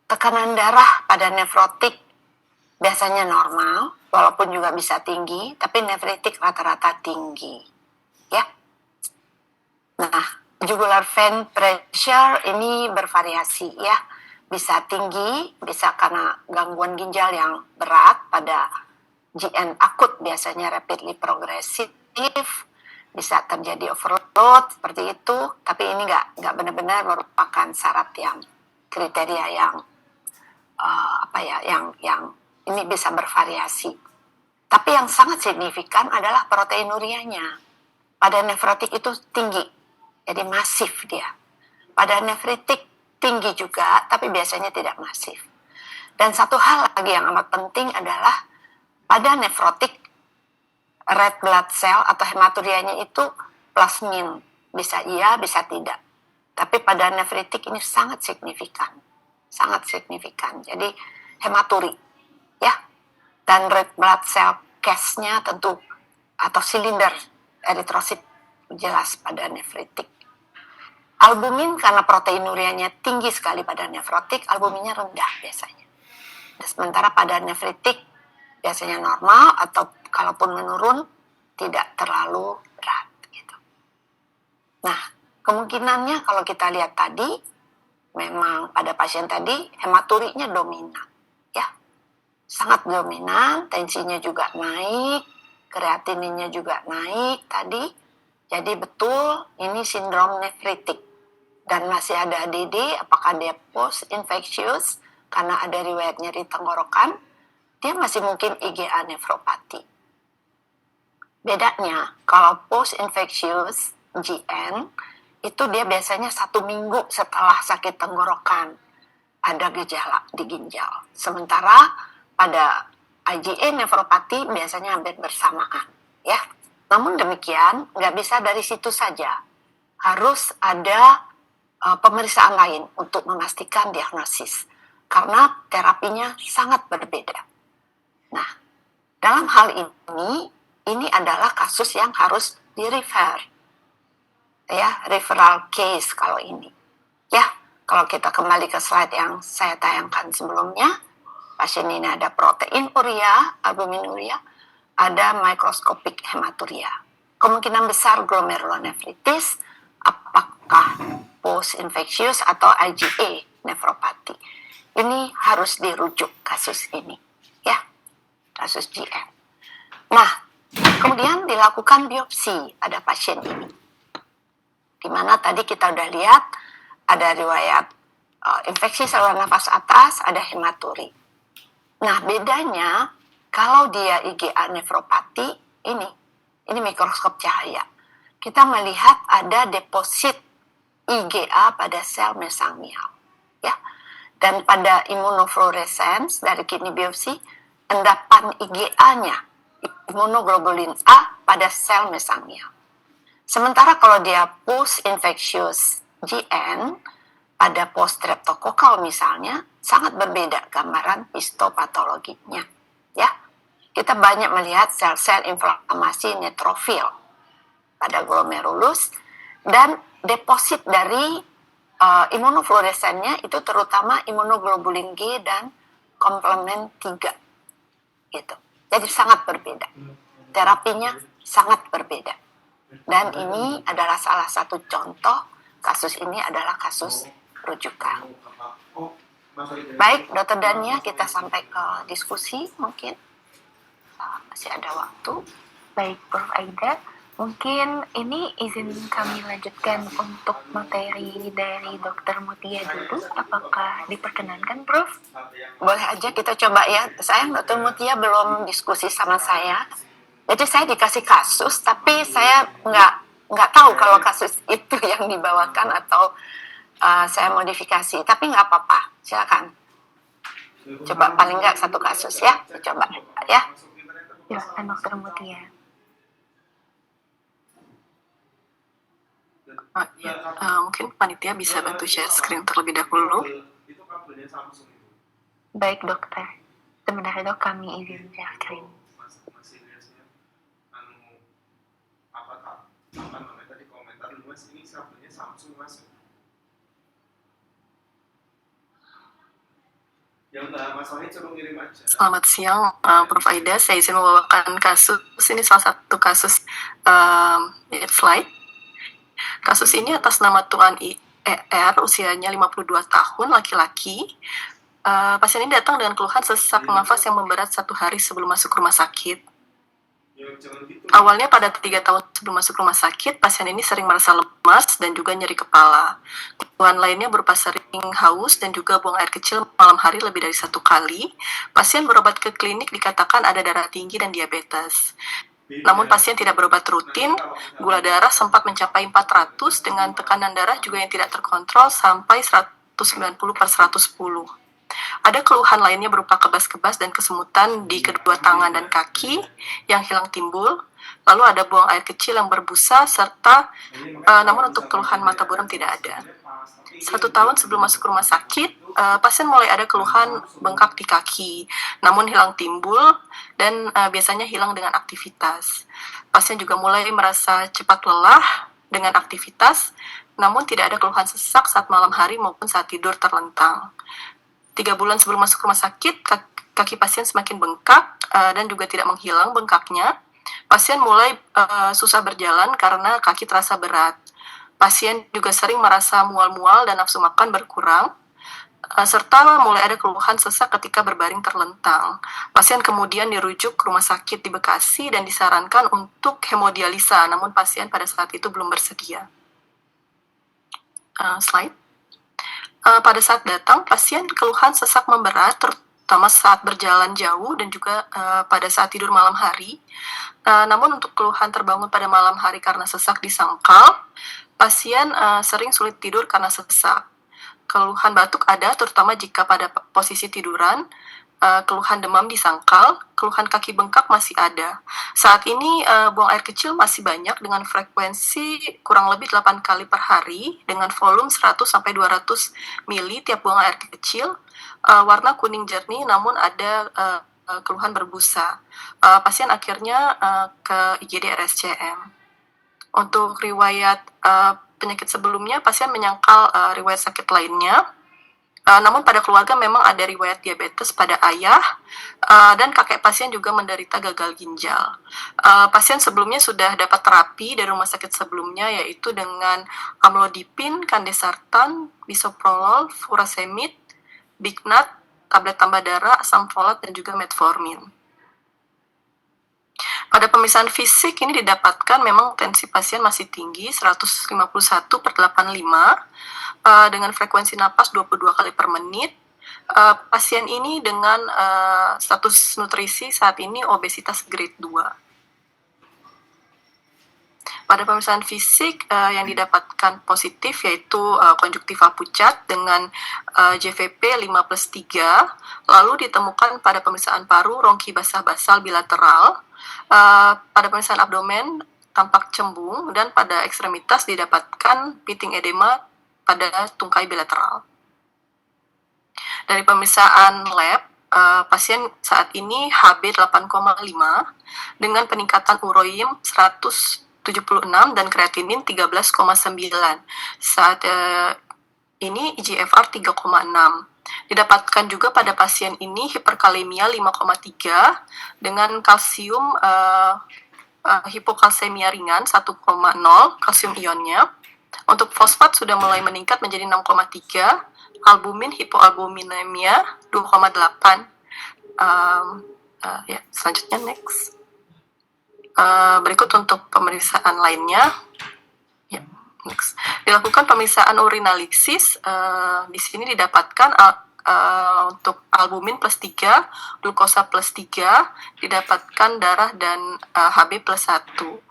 Tekanan darah pada nefrotik biasanya normal, walaupun juga bisa tinggi, tapi nefritik rata-rata tinggi. Ya. Nah, jugular vein pressure ini bervariasi ya. bisa tinggi, bisa karena gangguan ginjal yang berat pada GN akut, biasanya rapidly progressive, bisa terjadi overload seperti itu, tapi ini nggak benar-benar merupakan syarat yang kriteria yang yang ini bisa bervariasi. Tapi yang sangat signifikan adalah proteinurianya. Pada nefrotik itu tinggi, jadi masif dia. Pada nefritik tinggi juga, tapi biasanya tidak masif. Dan satu hal lagi yang amat penting adalah pada nefrotik red blood cell atau hematurianya itu plus min, bisa iya, bisa tidak. Tapi pada nefritik ini sangat signifikan, sangat signifikan. Jadi hematuri, ya, dan red blood cell case-nya tentu atau silinder eritrosit jelas pada nefritik. Albumin karena proteinurianya tinggi sekali pada nefrotik, albuminnya rendah biasanya. Sementara pada nefritik biasanya normal atau kalaupun menurun tidak terlalu berat gitu. Nah, kemungkinannya kalau kita lihat tadi memang pada pasien tadi hematurinya dominan, ya. Sangat dominan, tensinya juga naik, kreatininnya juga naik tadi. Jadi betul ini sindrom nefritik. Dan masih ada ADD, apakah dia post infectious karena ada riwayat nyeri tenggorokan, dia masih mungkin IgA nefropati. Bedanya kalau post infectious GN itu dia biasanya 1 minggu setelah sakit tenggorokan ada gejala di ginjal. Sementara pada IgA nefropati biasanya hampir bersamaan, ya. Namun demikian nggak bisa dari situ saja, harus ada pemeriksaan lain untuk memastikan diagnosis karena terapinya sangat berbeda. Nah, dalam hal ini adalah kasus yang harus di-refer, ya, referral case kalau ini. Ya, kalau kita kembali ke slide yang saya tayangkan sebelumnya, pasien ini ada proteinuria, albuminuria, ada mikroskopik hematuria. Kemungkinan besar glomerulonefritis, apakah post-infectious atau IgA nefropati. Ini harus dirujuk kasus ini, ya, kasus GN. Nah, kemudian dilakukan biopsi pada pasien ini, di mana tadi kita udah lihat ada riwayat infeksi saluran nafas atas, ada hematuri. Nah, bedanya kalau dia IgA nefropati ini mikroskop cahaya. Kita melihat ada deposit IgA pada sel mesangial, ya. Dan pada imunofluorescence dari kidney biopsi, endapan IgA-nya, imunoglobulin A pada sel mesangial. Sementara kalau dia post infectious GN pada post streptokokal misalnya, sangat berbeda gambaran histopatologinya, ya. Kita banyak melihat sel-sel inflamasi neutrofil pada glomerulus dan deposit dari imunofluoresennya itu terutama imunoglobulin G dan komplement 3 gitu. Jadi sangat berbeda. Terapinya sangat berbeda. Dan ini adalah salah satu contoh kasus ini adalah kasus rujukan. Baik, Dokter Dania, kita sampai ke diskusi mungkin. Masih ada waktu. Baik, Prof. Aida. Mungkin ini izin kami lanjutkan untuk materi dari Dr. Mutia dulu. Apakah diperkenankan, Prof? Boleh aja kita coba ya. Sayang Dr. Mutia belum diskusi sama saya. Jadi saya dikasih kasus, tapi saya nggak tahu kalau kasus itu yang dibawakan atau saya modifikasi. Tapi nggak apa-apa, silakan. Coba paling nggak satu kasus ya, coba ya. Silakan Dr. Mutia. Mungkin panitia bisa bantu share screen terlebih dahulu. Baik, dokter. Sebentar dok, kami izin share screen. Selamat siang, Prof. Aida. Saya izin membawakan kasus. Ini salah satu kasus slide. Kasus ini atas nama Tuan ER, usianya 52 tahun, laki-laki. Pasien ini datang dengan keluhan sesak nafas yang memberat 1 hari sebelum masuk rumah sakit. Awalnya pada 3 tahun sebelum masuk rumah sakit, pasien ini sering merasa lemas dan juga nyeri kepala. Keluhan lainnya berupa sering haus dan juga buang air kecil malam hari lebih dari 1 kali. Pasien berobat ke klinik dikatakan ada darah tinggi dan diabetes. Namun pasien tidak berobat rutin, gula darah sempat mencapai 400 dengan tekanan darah juga yang tidak terkontrol sampai 190/110. Ada keluhan lainnya berupa kebas-kebas dan kesemutan di kedua tangan dan kaki yang hilang timbul. Lalu ada buang air kecil yang berbusa serta namun untuk keluhan mata buram tidak ada. 1 tahun sebelum masuk rumah sakit, pasien mulai ada keluhan bengkak di kaki, namun hilang timbul dan biasanya hilang dengan aktivitas. Pasien juga mulai merasa cepat lelah dengan aktivitas, namun tidak ada keluhan sesak saat malam hari maupun saat tidur terlentang. 3 bulan sebelum masuk rumah sakit, kaki pasien semakin bengkak dan juga tidak menghilang bengkaknya. Pasien mulai susah berjalan karena kaki terasa berat. Pasien juga sering merasa mual-mual dan nafsu makan berkurang, serta mulai ada keluhan sesak ketika berbaring terlentang. Pasien kemudian dirujuk ke rumah sakit di Bekasi dan disarankan untuk hemodialisa, namun pasien pada saat itu belum bersedia. Slide. Pada saat datang, pasien keluhan sesak memberat, terutama saat berjalan jauh dan juga pada saat tidur malam hari. Namun untuk keluhan terbangun pada malam hari karena sesak di sangkal, pasien sering sulit tidur karena sesak. Keluhan batuk ada, terutama jika pada posisi tiduran. Keluhan demam di sangkal, keluhan kaki bengkak masih ada. Saat ini buang air kecil masih banyak dengan frekuensi kurang lebih 8 kali per hari dengan volume 100-200 ml tiap buang air kecil. Warna kuning jernih namun ada keluhan berbusa. Pasien akhirnya ke IGD RSCM. Untuk riwayat penyakit sebelumnya, pasien menyangkal riwayat sakit lainnya. Namun pada keluarga memang ada riwayat diabetes pada ayah dan kakek pasien juga menderita gagal ginjal. Pasien sebelumnya sudah dapat terapi dari rumah sakit sebelumnya yaitu dengan amlodipin, kandesartan, bisoprolol, furosemid, bignat, tablet tambah darah, asam folat dan juga metformin. Pada pemeriksaan fisik ini didapatkan memang tensi pasien masih tinggi 151/85 dengan frekuensi napas 22 kali per menit. Pasien ini dengan status nutrisi saat ini obesitas grade 2. Pada pemeriksaan fisik yang didapatkan positif yaitu konjuktiva pucat dengan JVP 5+3, lalu ditemukan pada pemeriksaan paru rongki basal bilateral, pada pemeriksaan abdomen tampak cembung, dan pada ekstremitas didapatkan pitting edema pada tungkai bilateral. Dari pemeriksaan lab, pasien saat ini HB 8,5 dengan peningkatan uroim 176 dan kreatinin 13,9. Saat ini IGFR 3,6. Didapatkan juga pada pasien ini hiperkalemia 5,3 dengan kalsium hipokalsemia ringan 1,0 kalsium ionnya. Untuk fosfat sudah mulai meningkat menjadi 6,3, albumin hipoalbuminemia 2,8. Ya, selanjutnya next. Berikut untuk pemeriksaan lainnya. Ya, next. Dilakukan pemeriksaan urinalisis. Di sini didapatkan untuk albumin +3, glukosa +3, didapatkan darah dan HB +1.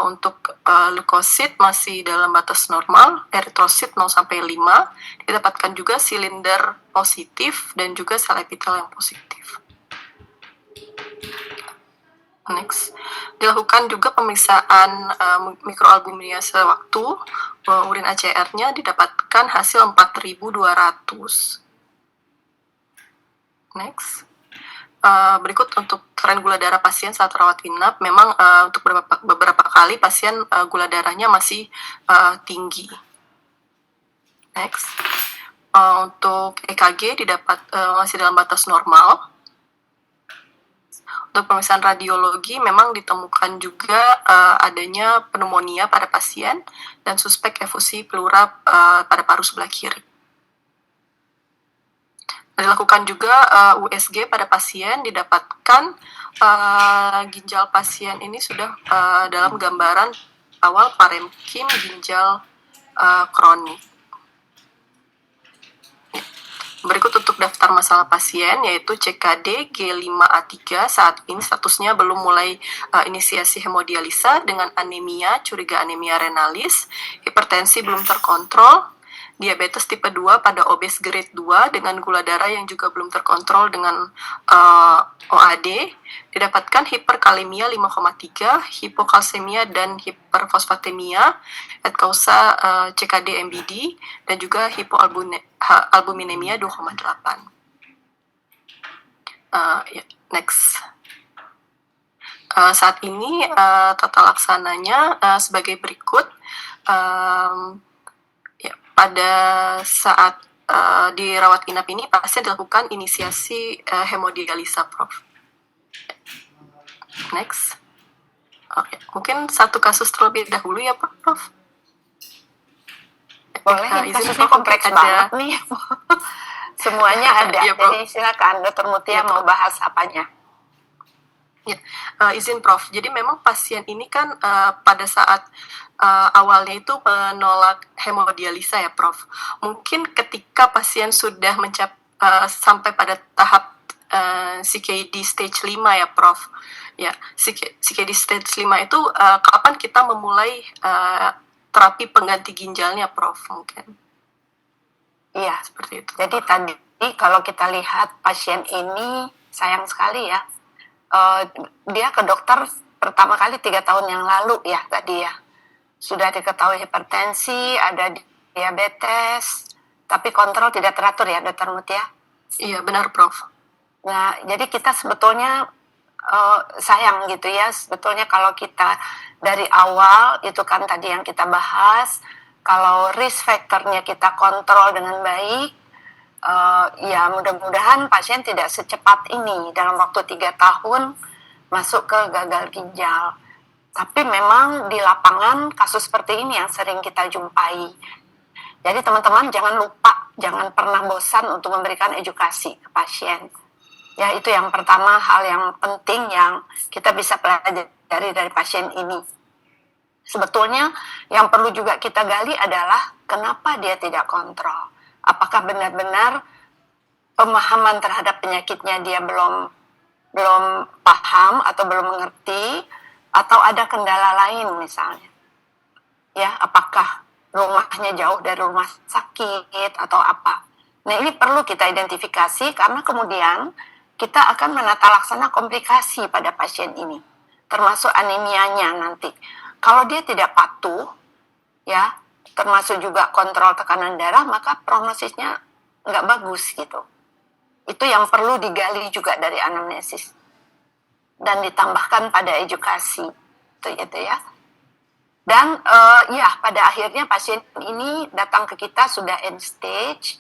Untuk leukosit masih dalam batas normal, eritrosit 0-5, didapatkan juga silinder positif dan juga sel epitel yang positif. Next. Dilakukan juga pemeriksaan mikroalbuminia sewaktu, urin ACR-nya didapatkan hasil 4.200. Next. Berikut untuk tren gula darah pasien saat rawat inap. Memang untuk beberapa kali pasien gula darahnya masih tinggi. Next. Untuk EKG didapat masih dalam batas normal. Untuk pemeriksaan radiologi memang ditemukan juga adanya pneumonia pada pasien dan suspek efusi pleura pada paru sebelah kiri. Dilakukan juga USG pada pasien, didapatkan ginjal pasien ini sudah dalam gambaran awal parenkim ginjal kronik. Berikut untuk daftar masalah pasien, yaitu CKD G5A3, saat ini statusnya belum mulai inisiasi hemodialisa dengan anemia, curiga anemia renalis, hipertensi belum terkontrol, diabetes tipe 2 pada obes grade 2 dengan gula darah yang juga belum terkontrol dengan OAD, didapatkan hiperkalemia 5,3, hipokalsemia dan hiperfosfatemia, et causa CKD MBD, dan juga hipoalbuminemia 2,8. Next. Saat ini tata laksananya sebagai berikut. Pada saat dirawat inap ini, pasien dilakukan inisiasi hemodialisa, Prof. Next. Oke, mungkin satu kasus terlebih dahulu ya, Prof. Boleh, kasusnya kompleks banget nih. Semuanya ada. Ya, jadi silakan Dr. Mutia mau bahas apanya. Ya, izin Prof. Jadi memang pasien ini kan pada saat awalnya itu menolak hemodialisa ya, Prof. Mungkin ketika pasien sudah sampai pada tahap CKD stage 5 ya, Prof. Ya, CKD stage 5 itu kapan kita memulai terapi pengganti ginjalnya, Prof, mungkin? Iya, seperti itu. Jadi tadi kalau kita lihat pasien ini sayang sekali ya, dia ke dokter pertama kali 3 tahun yang lalu ya tadi ya. Sudah diketahui hipertensi, ada diabetes, tapi kontrol tidak teratur ya, Dr. Mutia? Iya, benar, Prof. Nah, jadi kita sebetulnya sayang gitu ya, sebetulnya kalau kita dari awal itu kan tadi yang kita bahas, kalau risk factornya kita kontrol dengan baik, ya mudah-mudahan pasien tidak secepat ini dalam waktu 3 tahun masuk ke gagal ginjal. Tapi memang di lapangan kasus seperti ini yang sering kita jumpai. Jadi teman-teman jangan lupa, jangan pernah bosan untuk memberikan edukasi ke pasien. Ya, itu yang pertama, hal yang penting yang kita bisa pelajari dari pasien ini. Sebetulnya yang perlu juga kita gali adalah kenapa dia tidak kontrol. Apakah benar-benar pemahaman terhadap penyakitnya dia belum paham atau belum mengerti, atau ada kendala lain misalnya. Ya, apakah rumahnya jauh dari rumah sakit atau apa. Nah, ini perlu kita identifikasi karena kemudian kita akan menata laksana komplikasi pada pasien ini, termasuk anemianya nanti. Kalau dia tidak patuh, ya, termasuk juga kontrol tekanan darah, maka prognosisnya nggak bagus gitu. Itu yang perlu digali juga dari anamnesis dan ditambahkan pada edukasi, itu ya. Dan ya pada akhirnya pasien ini datang ke kita sudah end stage,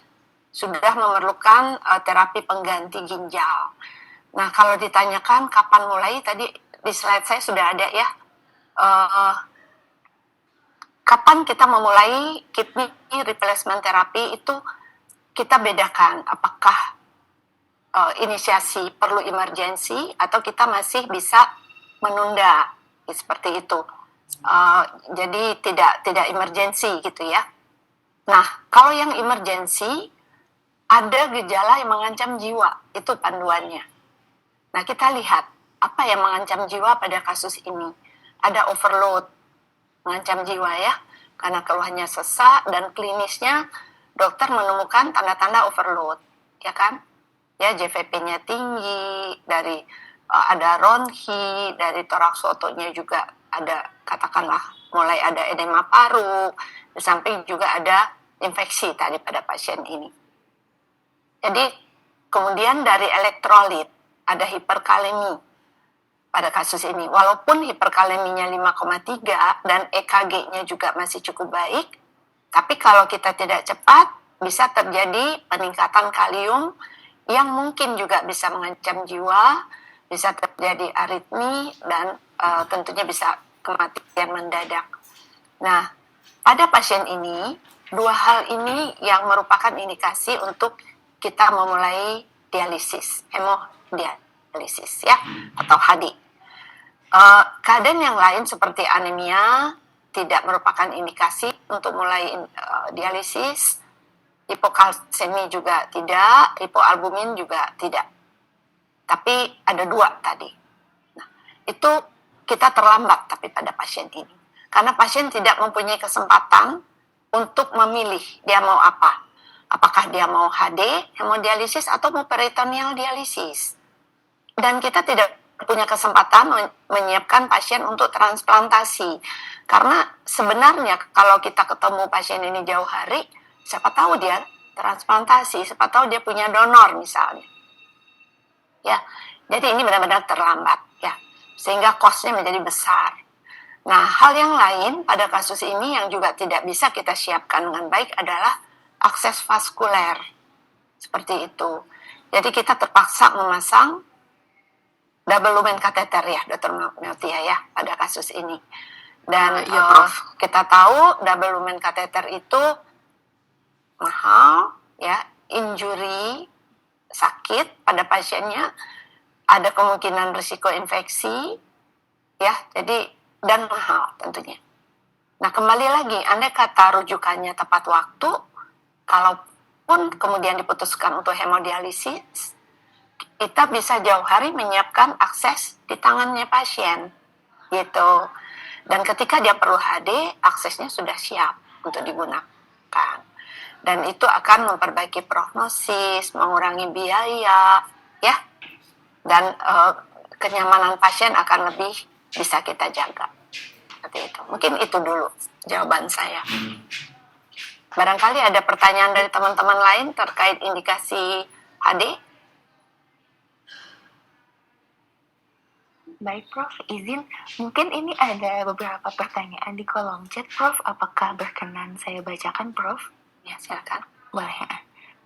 sudah memerlukan terapi pengganti ginjal. Nah, kalau ditanyakan kapan mulai, tadi di slide saya sudah ada ya, kapan kita memulai kidney replacement therapy itu kita bedakan apakah inisiasi perlu emergensi atau kita masih bisa menunda, seperti itu. Jadi tidak emergensi gitu ya. Nah, kalau yang emergensi ada gejala yang mengancam jiwa, itu panduannya. Nah, kita lihat apa yang mengancam jiwa pada kasus ini. Ada overload, mengancam jiwa ya, karena keluhannya sesak dan klinisnya dokter menemukan tanda-tanda overload, ya kan? Ya, JVP-nya tinggi, dari ada ronchi, dari toraks otonya juga ada, katakanlah mulai ada edema paru, di samping juga ada infeksi tadi pada pasien ini. Jadi kemudian dari elektrolit ada hiperkalemi pada kasus ini. Walaupun hiperkaleminya 5,3 dan EKG-nya juga masih cukup baik, tapi kalau kita tidak cepat bisa terjadi peningkatan kalium yang mungkin juga bisa mengancam jiwa, bisa terjadi aritmi, dan tentunya bisa kematian mendadak. Nah, pada pasien ini, dua hal ini yang merupakan indikasi untuk kita memulai dialisis, hemodialisis ya, atau HD. Keadaan yang lain seperti anemia tidak merupakan indikasi untuk mulai dialisis, hipokalsemi juga tidak, hipoalbumin juga tidak. Tapi ada dua tadi. Nah, itu kita terlambat tapi pada pasien ini. Karena pasien tidak mempunyai kesempatan untuk memilih dia mau apa. Apakah dia mau HD, hemodialisis, atau mau peritoneal dialisis. Dan kita tidak punya kesempatan menyiapkan pasien untuk transplantasi. Karena sebenarnya kalau kita ketemu pasien ini jauh hari, siapa tahu dia transplantasi, siapa tahu dia punya donor misalnya. Ya, jadi ini benar-benar terlambat ya, sehingga cost-nya menjadi besar. Nah, hal yang lain pada kasus ini yang juga tidak bisa kita siapkan dengan baik adalah akses vaskuler. Seperti itu. Jadi kita terpaksa memasang double lumen kateter ya, Dr. Meltia ya, pada kasus ini. Dan Iya, Prof. kita tahu double lumen kateter itu mahal ya, injury, sakit pada pasiennya, ada kemungkinan risiko infeksi ya, jadi dan mahal tentunya. Nah, kembali lagi, andai kata rujukannya tepat waktu, kalaupun kemudian diputuskan untuk hemodialisis, kita bisa jauh hari menyiapkan akses di tangannya pasien gitu. Dan ketika dia perlu HD, aksesnya sudah siap untuk digunakan. Dan itu akan memperbaiki prognosis, mengurangi biaya, ya. Dan kenyamanan pasien akan lebih bisa kita jaga. Seperti itu. Mungkin itu dulu jawaban saya. Barangkali ada pertanyaan dari teman-teman lain terkait indikasi HD? Baik, Prof. Izin, mungkin ini ada beberapa pertanyaan di kolom chat, Prof. Apakah berkenan saya bacakan, Prof? Ya, silakan. Boleh.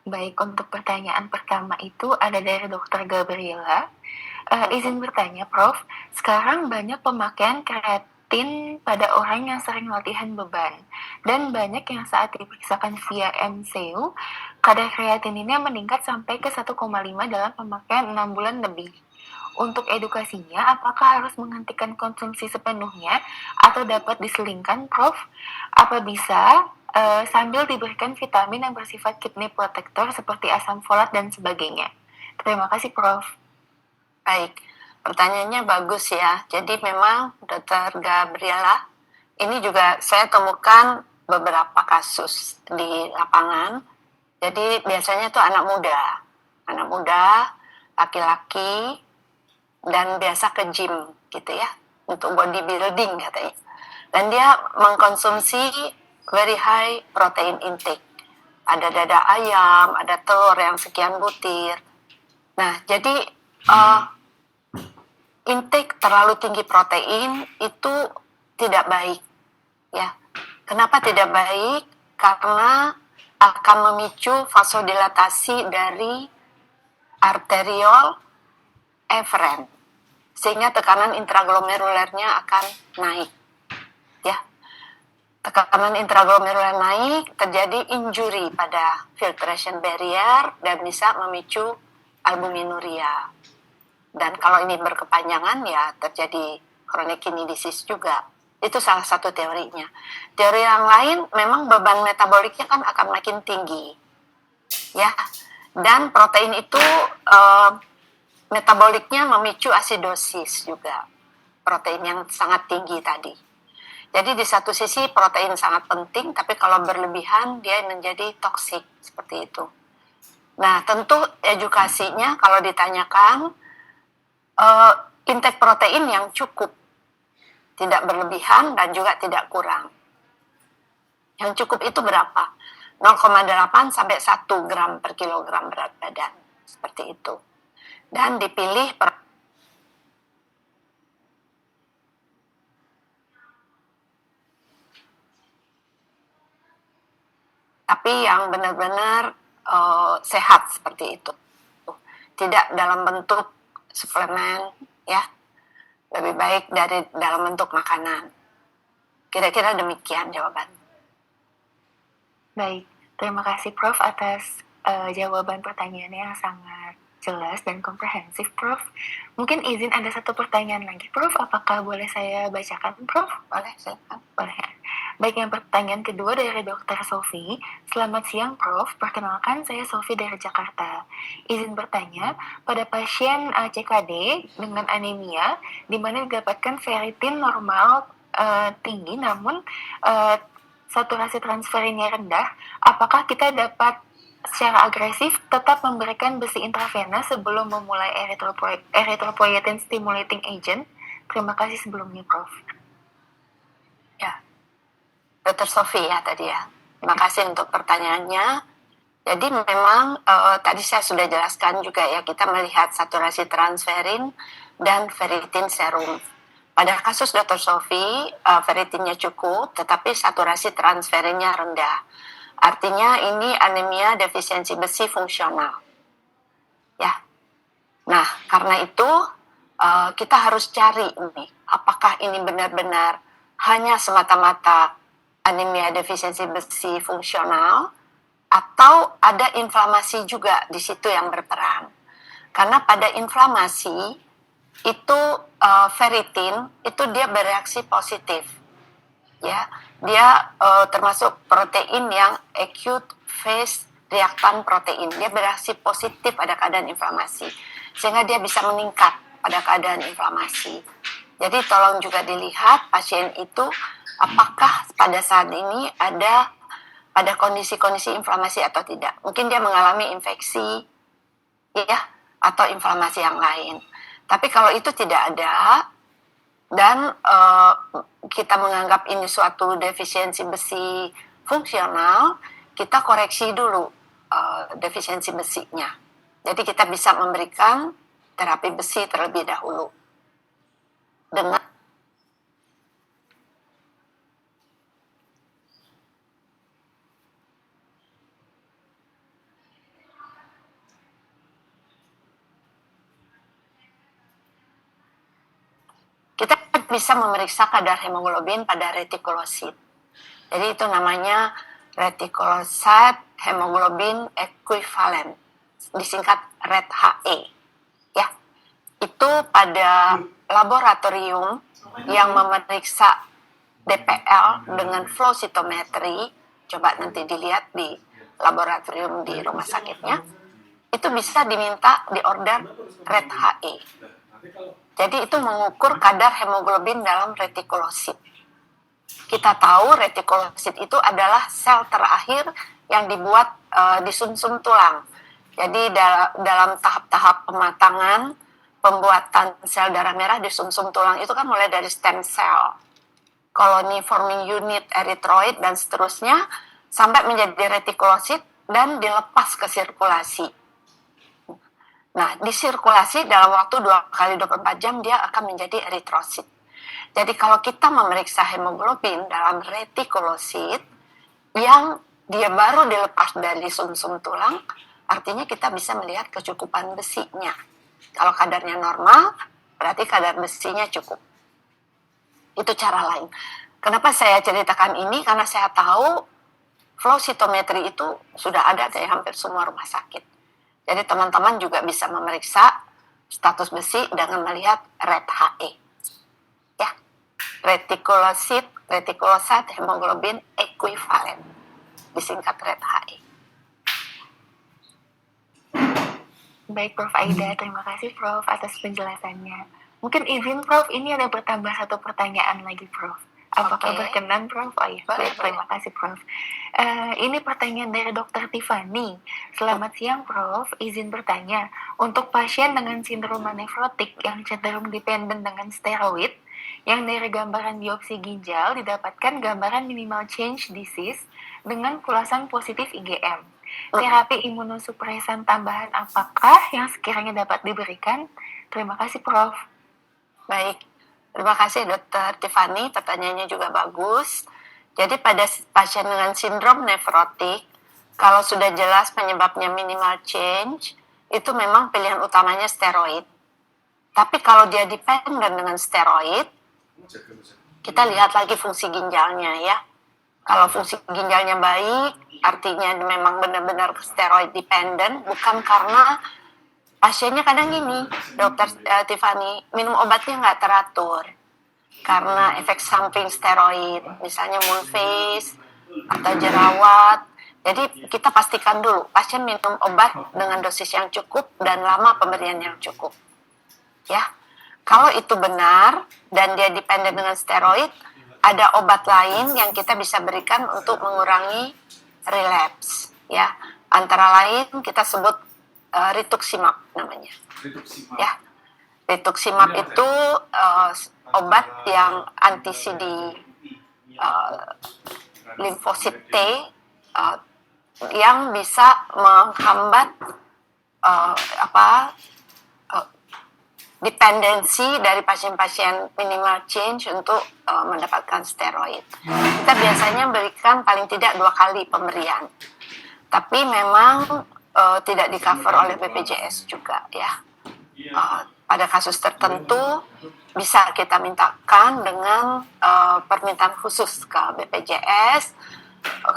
Baik, untuk pertanyaan pertama itu ada dari Dr. Gabriela. Izin bertanya, Prof. Sekarang banyak pemakaian kreatin pada orang yang sering latihan beban. Dan banyak yang saat diperiksakan via MCU, kadar kreatininnya meningkat sampai ke 1,5 dalam pemakaian 6 bulan lebih. Untuk edukasinya, apakah harus menghentikan konsumsi sepenuhnya atau dapat diselingkan, Prof? Apa bisa sambil diberikan vitamin yang bersifat kidney protector seperti asam folat dan sebagainya? Terima kasih, Prof. Baik, pertanyaannya bagus ya. Jadi memang Dr. Gabriela, ini juga saya temukan beberapa kasus di lapangan. Jadi biasanya itu anak muda, laki-laki, dan biasa ke gym gitu ya, untuk bodybuilding katanya. Dan dia mengkonsumsi very high protein intake. Ada dada ayam, ada telur yang sekian butir. Nah, jadi intake terlalu tinggi protein itu tidak baik ya. Kenapa tidak baik? Karena akan memicu vasodilatasi dari arteriol eferen, sehingga tekanan intraglomerulernya akan naik ya. Tekanan intraglomeruler naik, terjadi injury pada filtration barrier dan bisa memicu albuminuria. Dan kalau ini berkepanjangan ya terjadi chronic kidney disease juga. Itu salah satu teorinya. Teori yang lain memang beban metaboliknya kan akan makin tinggi. Ya. Dan protein itu metaboliknya memicu asidosis juga. Protein yang sangat tinggi tadi. Jadi di satu sisi protein sangat penting, tapi kalau berlebihan dia menjadi toksik seperti itu. Nah, tentu edukasinya kalau ditanyakan intake protein yang cukup, tidak berlebihan dan juga tidak kurang. Yang cukup itu berapa? 0,8 sampai 1 gram per kilogram berat badan, seperti itu. Dan dipilih tapi yang benar-benar sehat seperti itu. Tidak dalam bentuk suplemen, ya. Lebih baik dari dalam bentuk makanan. Kira-kira demikian jawaban. Baik, terima kasih Prof atas jawaban pertanyaannya yang sangat jelas dan komprehensif, Prof. Mungkin izin ada satu pertanyaan lagi, Prof. Apakah boleh saya bacakan, Prof? Boleh, silakan. Boleh. Baik, yang pertanyaan kedua dari Dr. Sofi. Selamat siang, Prof. Perkenalkan, saya Sofi dari Jakarta. Izin bertanya, pada pasien CKD dengan anemia, di mana didapatkan ferritin normal tinggi, namun saturasi transferinnya rendah, apakah kita dapat secara agresif tetap memberikan besi intravena sebelum memulai erythropoietin stimulating agent? Terima kasih sebelumnya, Prof. Dr. Sofi ya tadi ya. Terima kasih untuk pertanyaannya. Jadi memang tadi saya sudah jelaskan juga ya, kita melihat saturasi transferin dan ferritin serum. Pada kasus Dr. Sofi, ferritinnya cukup, tetapi saturasi transferinnya rendah. Artinya ini anemia defisiensi besi fungsional. Ya. Nah, karena itu kita harus cari ini, apakah ini benar-benar hanya semata-mata anemia defisiensi besi fungsional atau ada inflamasi juga di situ yang berperan. Karena pada inflamasi itu ferritin itu dia bereaksi positif. Ya, dia termasuk protein yang acute phase reaktan protein. Dia bereaksi positif pada keadaan inflamasi. Sehingga dia bisa meningkat pada keadaan inflamasi. Jadi tolong juga dilihat pasien itu apakah pada saat ini ada pada kondisi-kondisi inflamasi atau tidak. Mungkin dia mengalami infeksi, ya, atau inflamasi yang lain. Tapi kalau itu tidak ada, dan kita menganggap ini suatu defisiensi besi fungsional, kita koreksi dulu defisiensi besinya. Jadi kita bisa memberikan terapi besi terlebih dahulu. Dengan kita bisa memeriksa kadar hemoglobin pada retikulosit. Jadi itu namanya reticulocyte hemoglobin equivalent, disingkat RET-HE. Ya, itu pada laboratorium yang memeriksa DPL dengan flow cytometry, coba nanti dilihat di laboratorium di rumah sakitnya, itu bisa diminta di order RET-HE. Jadi itu mengukur kadar hemoglobin dalam retikulosit. Kita tahu retikulosit itu adalah sel terakhir yang dibuat di sumsum tulang. Jadi dalam tahap-tahap pematangan pembuatan sel darah merah di sumsum tulang itu kan mulai dari stem cell, colony forming unit, erythroid dan seterusnya sampai menjadi retikulosit dan dilepas ke sirkulasi. Nah, di sirkulasi dalam waktu 2 kali 24 jam dia akan menjadi eritrosit. Jadi kalau kita memeriksa hemoglobin dalam retikulosit yang dia baru dilepas dari sumsum tulang, artinya kita bisa melihat kecukupan besinya. Kalau kadarnya normal, berarti kadar besinya cukup. Itu cara lain. Kenapa saya ceritakan ini? Karena saya tahu flow cytometry itu sudah ada dari hampir semua rumah sakit. Jadi teman-teman juga bisa memeriksa status besi dengan melihat RET-HE. Ya, reticulocyte hemoglobin equivalent, disingkat RET-HE. Baik, Prof. Aida, terima kasih Prof atas penjelasannya. Mungkin izin Prof, ini ada bertambah satu pertanyaan lagi Prof. Apakah berkenan Prof? Oh iya, baik, terima kasih Prof. Ini pertanyaan dari Dr. Tiffany. Selamat siang Prof, izin bertanya. Untuk pasien dengan sindroma nefrotik yang cenderung dependen dengan steroid, yang dari gambaran biopsi ginjal didapatkan gambaran minimal change disease dengan kulasan positif IgM. Terapi imunosupresan tambahan apakah yang sekiranya dapat diberikan? Terima kasih Prof. Baik, terima kasih Dr. Tiffany, pertanyaannya juga bagus. Jadi pada pasien dengan sindrom nefrotik, kalau sudah jelas penyebabnya minimal change, itu memang pilihan utamanya steroid. Tapi kalau dia dependen dengan steroid, kita lihat lagi fungsi ginjalnya ya. Kalau fungsi ginjalnya baik, artinya memang benar-benar steroid dependent, bukan karena pasiennya kadang gini, dokter Tiffany, minum obatnya nggak teratur karena efek samping steroid, misalnya moon face atau jerawat. Jadi kita pastikan dulu pasien minum obat dengan dosis yang cukup dan lama pemberian yang cukup. Ya, kalau itu benar dan dia dependen dengan steroid, ada obat lain yang kita bisa berikan untuk mengurangi relapse. Ya, antara lain kita sebut rituximab namanya. Ya, rituximab itu obat yang anti CD limfosit T yang bisa menghambat dependensi dari pasien-pasien minimal change untuk mendapatkan steroid. Kita biasanya berikan paling tidak 2 kali pemberian, tapi memang tidak di cover oleh BPJS juga ya. Pada kasus tertentu bisa kita mintakan dengan permintaan khusus ke BPJS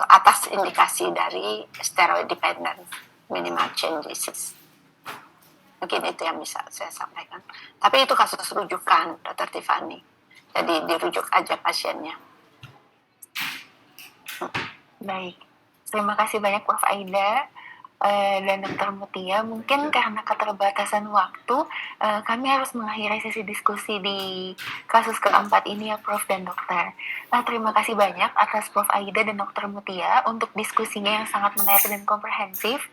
atas indikasi dari steroid dependent minimal change disease. Mungkin itu yang bisa saya sampaikan. Tapi itu kasus rujukan, Dr. Tiffany. Jadi dirujuk aja pasiennya. Baik, terima kasih banyak Prof. Aida dan Dr. Mutia. Mungkin karena keterbatasan waktu, kami harus mengakhiri sesi diskusi di kasus keempat ini ya Prof dan Dokter. Terima kasih banyak atas Prof. Aida dan Dr. Mutia untuk diskusinya yang sangat menarik dan komprehensif.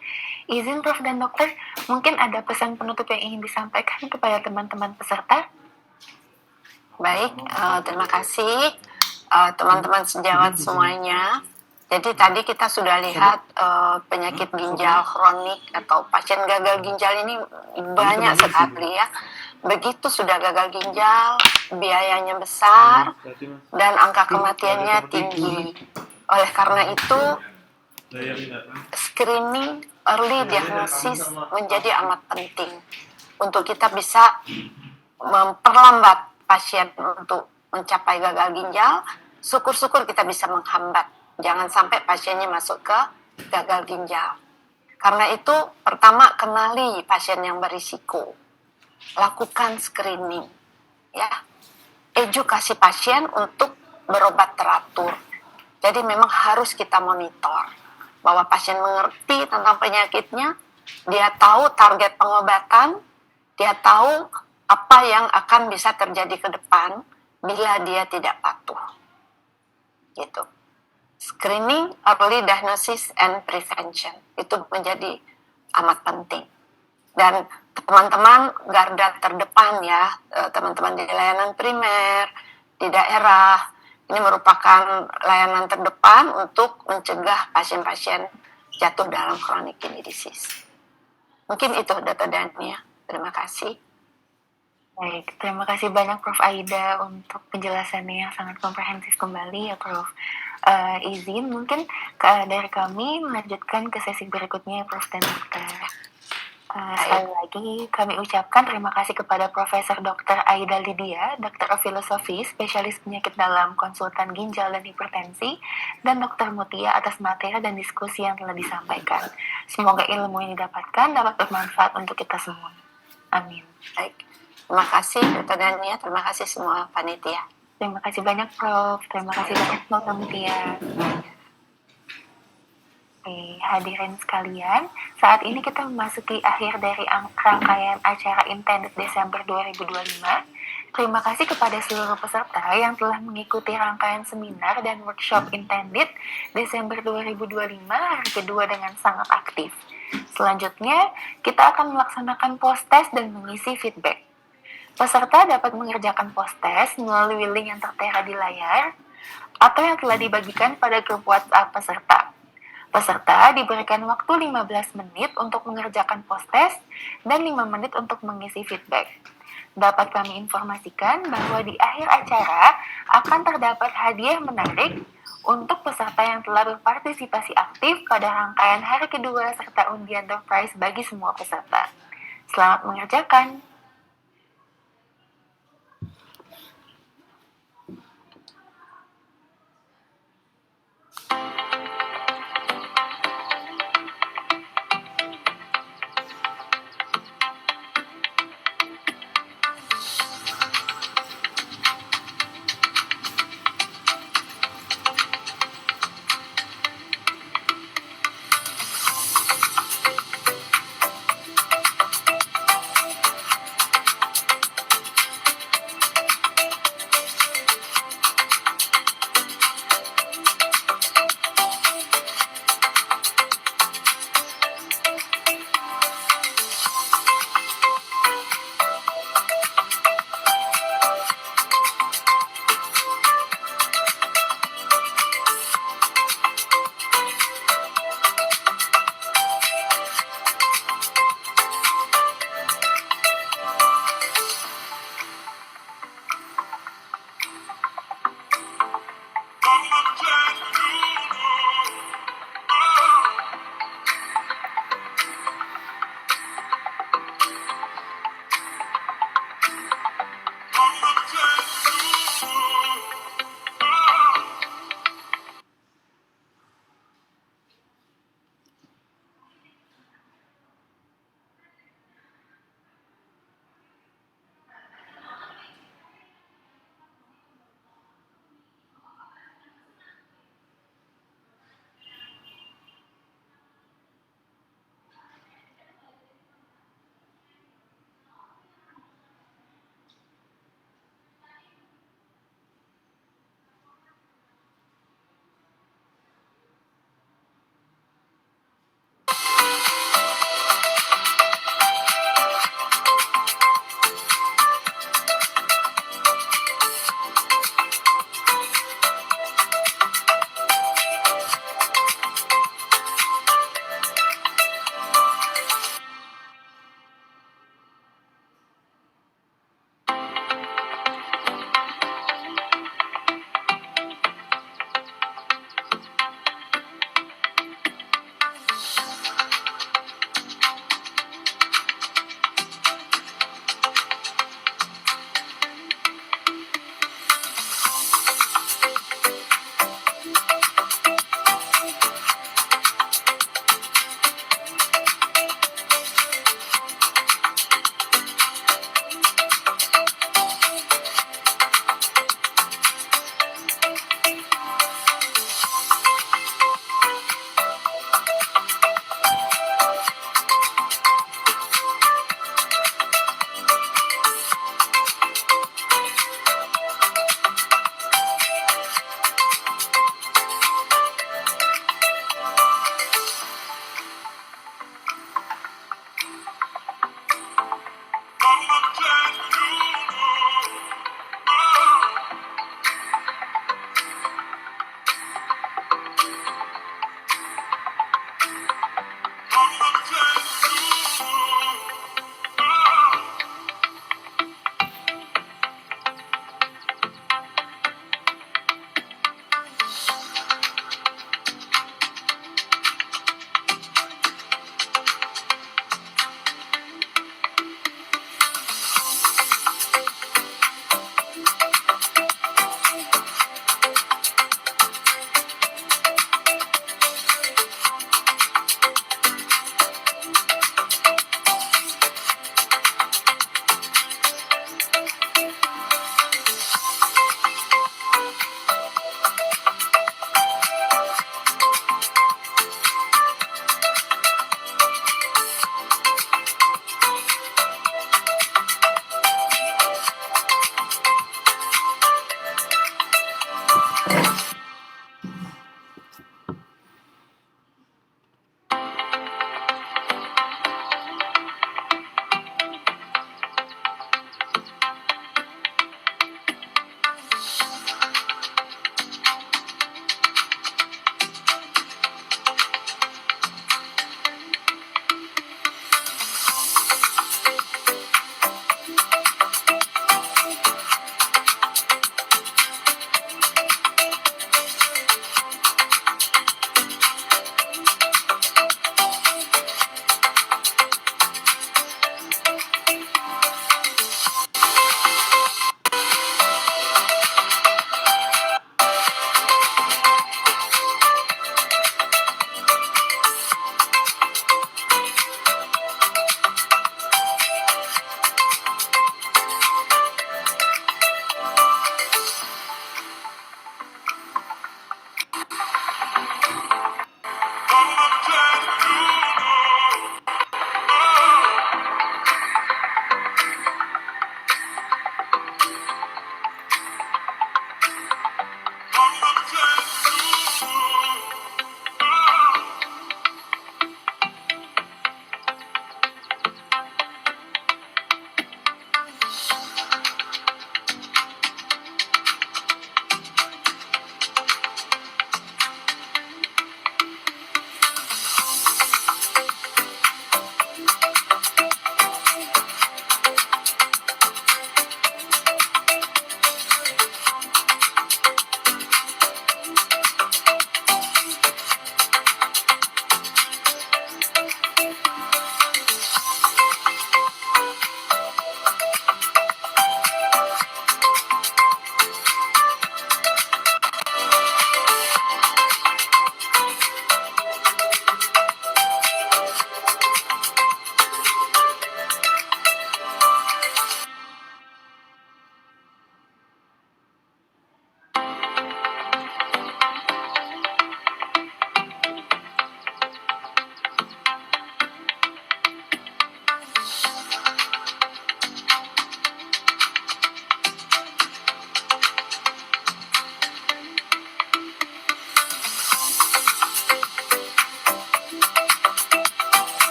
Izin Prof dan Dokter, mungkin ada pesan penutup yang ingin disampaikan kepada teman-teman peserta? Baik, terima kasih teman-teman sejawat semuanya. Jadi tadi kita sudah lihat penyakit ginjal kronik atau pasien gagal ginjal ini banyak sekali ya. Begitu sudah gagal ginjal, biayanya besar dan angka kematiannya tinggi. Oleh karena itu, screening early diagnosis menjadi amat penting untuk kita bisa memperlambat pasien untuk mencapai gagal ginjal. Syukur-syukur kita bisa menghambat. Jangan sampai pasiennya masuk ke gagal ginjal. Karena itu, pertama kenali pasien yang berisiko. Lakukan screening. Ya. Edukasi pasien untuk berobat teratur. Jadi memang harus kita monitor. Bahwa pasien mengerti tentang penyakitnya, dia tahu target pengobatan, dia tahu apa yang akan bisa terjadi ke depan bila dia tidak patuh. Gitu. Screening, early diagnosis, and prevention itu menjadi amat penting. Dan teman-teman garda terdepan ya, teman-teman di layanan primer, di daerah, ini merupakan layanan terdepan untuk mencegah pasien-pasien jatuh dalam chronic kidney disease. Mungkin itu Dr. Dania. Terima kasih. Baik, terima kasih banyak Prof. Aida untuk penjelasannya yang sangat komprehensif kembali ya Prof. Izin mungkin dari kami melanjutkan ke sesi berikutnya ya Prof dan Dokter. Sekali lagi kami ucapkan terima kasih kepada Profesor Dr. Aida Lydia, Dokter of Philosophy, spesialis penyakit dalam konsultan ginjal dan hipertensi, dan Dr. Mutia atas materi dan diskusi yang telah disampaikan. Semoga ilmu yang didapatkan dapat bermanfaat untuk kita semua. Amin. Baik. Terima kasih Dr. Dania, terima kasih semua panitia. Terima kasih banyak Prof. Terima kasih banyak Dr. Mutia. Hadirin sekalian, saat ini kita memasuki akhir dari rangkaian acara Intended Desember 2025. Terima kasih kepada seluruh peserta yang telah mengikuti rangkaian seminar dan workshop Intended Desember 2025 hari kedua dengan sangat aktif. Selanjutnya, kita akan melaksanakan post-test dan mengisi feedback. Peserta dapat mengerjakan post-test melalui link yang tertera di layar atau yang telah dibagikan pada grup WhatsApp peserta. Peserta diberikan waktu 15 menit untuk mengerjakan post-test dan 5 menit untuk mengisi feedback. Dapat kami informasikan bahwa di akhir acara akan terdapat hadiah menarik untuk peserta yang telah berpartisipasi aktif pada rangkaian hari kedua serta undian door prize bagi semua peserta. Selamat mengerjakan!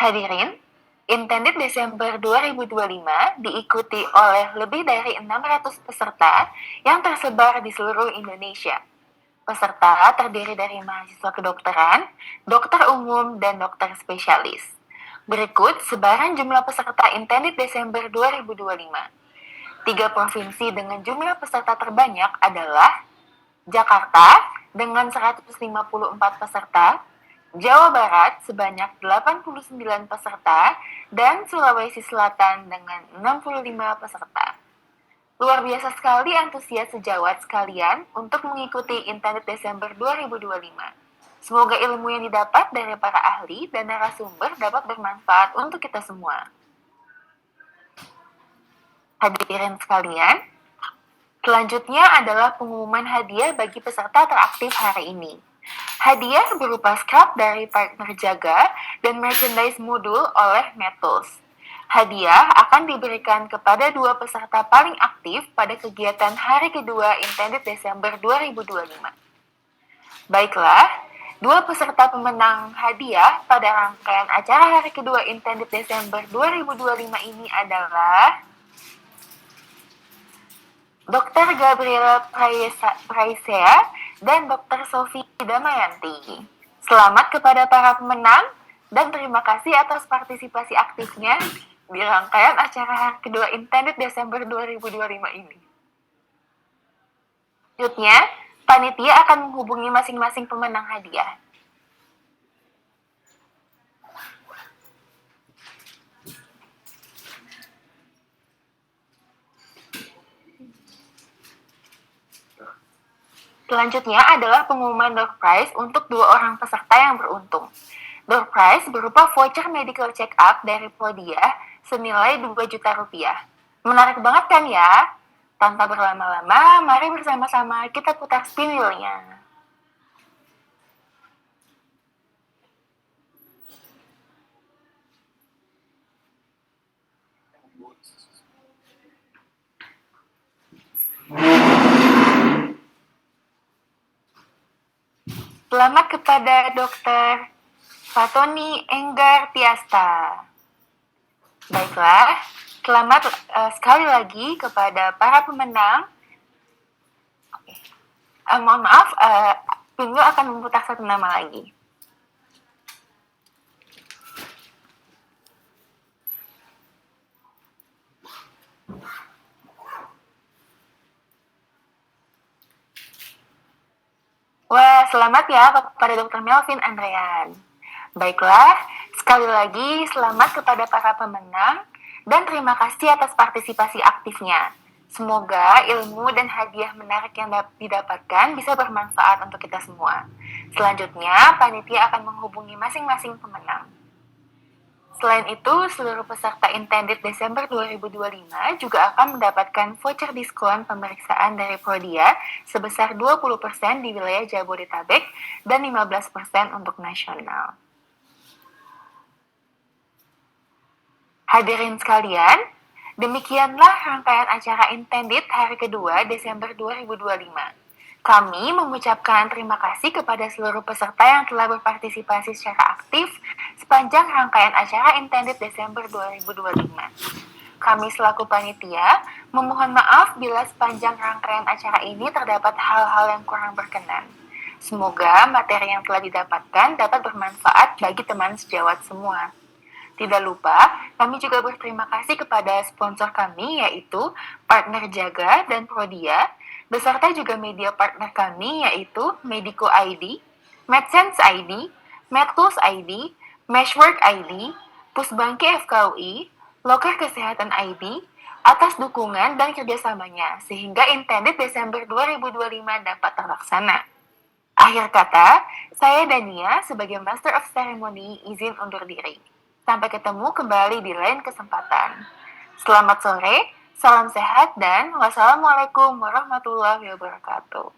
Hadirin, Intended Desember 2025 diikuti oleh lebih dari 600 peserta yang tersebar di seluruh Indonesia. Peserta terdiri dari mahasiswa kedokteran, dokter umum, dan dokter spesialis. Berikut sebaran jumlah peserta Intended Desember 2025. 3 provinsi dengan jumlah peserta terbanyak adalah Jakarta dengan 154 peserta, Jawa Barat sebanyak 89 peserta, dan Sulawesi Selatan dengan 65 peserta. Luar biasa sekali antusias sejawat sekalian untuk mengikuti Intended Desember 2025. Semoga ilmu yang didapat dari para ahli dan narasumber dapat bermanfaat untuk kita semua. Hadirin sekalian, selanjutnya adalah pengumuman hadiah bagi peserta teraktif hari ini. Hadiah berupa scrap dari partner jaga dan merchandise modul oleh Metals. Hadiah akan diberikan kepada 2 peserta paling aktif pada kegiatan hari kedua Intended Desember 2025. Baiklah, 2 peserta pemenang hadiah pada rangkaian acara hari kedua Intended Desember 2025 ini adalah Dr. Gabriela Praisea dan Dr. Sofi Damayanti. Selamat kepada para pemenang dan terima kasih atas partisipasi aktifnya di rangkaian acara hari kedua Intended Desember 2025 ini. Selanjutnya, panitia akan menghubungi masing-masing pemenang hadiah. Selanjutnya adalah pengumuman door prize untuk 2 orang peserta yang beruntung. Door prize berupa voucher medical check-up dari Prodia senilai 2 juta rupiah. Menarik banget kan ya? Tanpa berlama-lama, mari bersama-sama kita putar spin wheel-nya. Selamat kepada Dr. Fatoni Enggar Tiasta. Baiklah, selamat sekali lagi kepada para pemenang. Mohon maaf, Pingu akan memutar 1 nama lagi. Wah, selamat ya kepada Dr. Melvin Andrean. Baiklah, sekali lagi selamat kepada para pemenang dan terima kasih atas partisipasi aktifnya. Semoga ilmu dan hadiah menarik yang didapatkan bisa bermanfaat untuk kita semua. Selanjutnya, panitia akan menghubungi masing-masing pemenang. Selain itu, seluruh peserta Intended Desember 2025 juga akan mendapatkan voucher diskon pemeriksaan dari Prodia sebesar 20% di wilayah Jabodetabek dan 15% untuk nasional. Hadirin sekalian, demikianlah rangkaian acara Intended hari kedua Desember 2025. Kami mengucapkan terima kasih kepada seluruh peserta yang telah berpartisipasi secara aktif sepanjang rangkaian acara Intended Desember 2025. Kami selaku panitia memohon maaf bila sepanjang rangkaian acara ini terdapat hal-hal yang kurang berkenan. Semoga materi yang telah didapatkan dapat bermanfaat bagi teman sejawat semua. Tidak lupa, kami juga berterima kasih kepada sponsor kami yaitu Partner Jaga dan Prodia, beserta juga media partner kami yaitu Medico ID, MedSense ID, MedTools ID, Meshwork ID, Pusbangki FKUI, Loker Kesehatan ID, atas dukungan dan kerjasamanya sehingga Intended Desember 2025 dapat terlaksana. Akhir kata, saya Dania sebagai Master of Ceremony izin undur diri. Sampai ketemu kembali di lain kesempatan. Selamat sore, salam sehat, dan wassalamualaikum warahmatullahi wabarakatuh.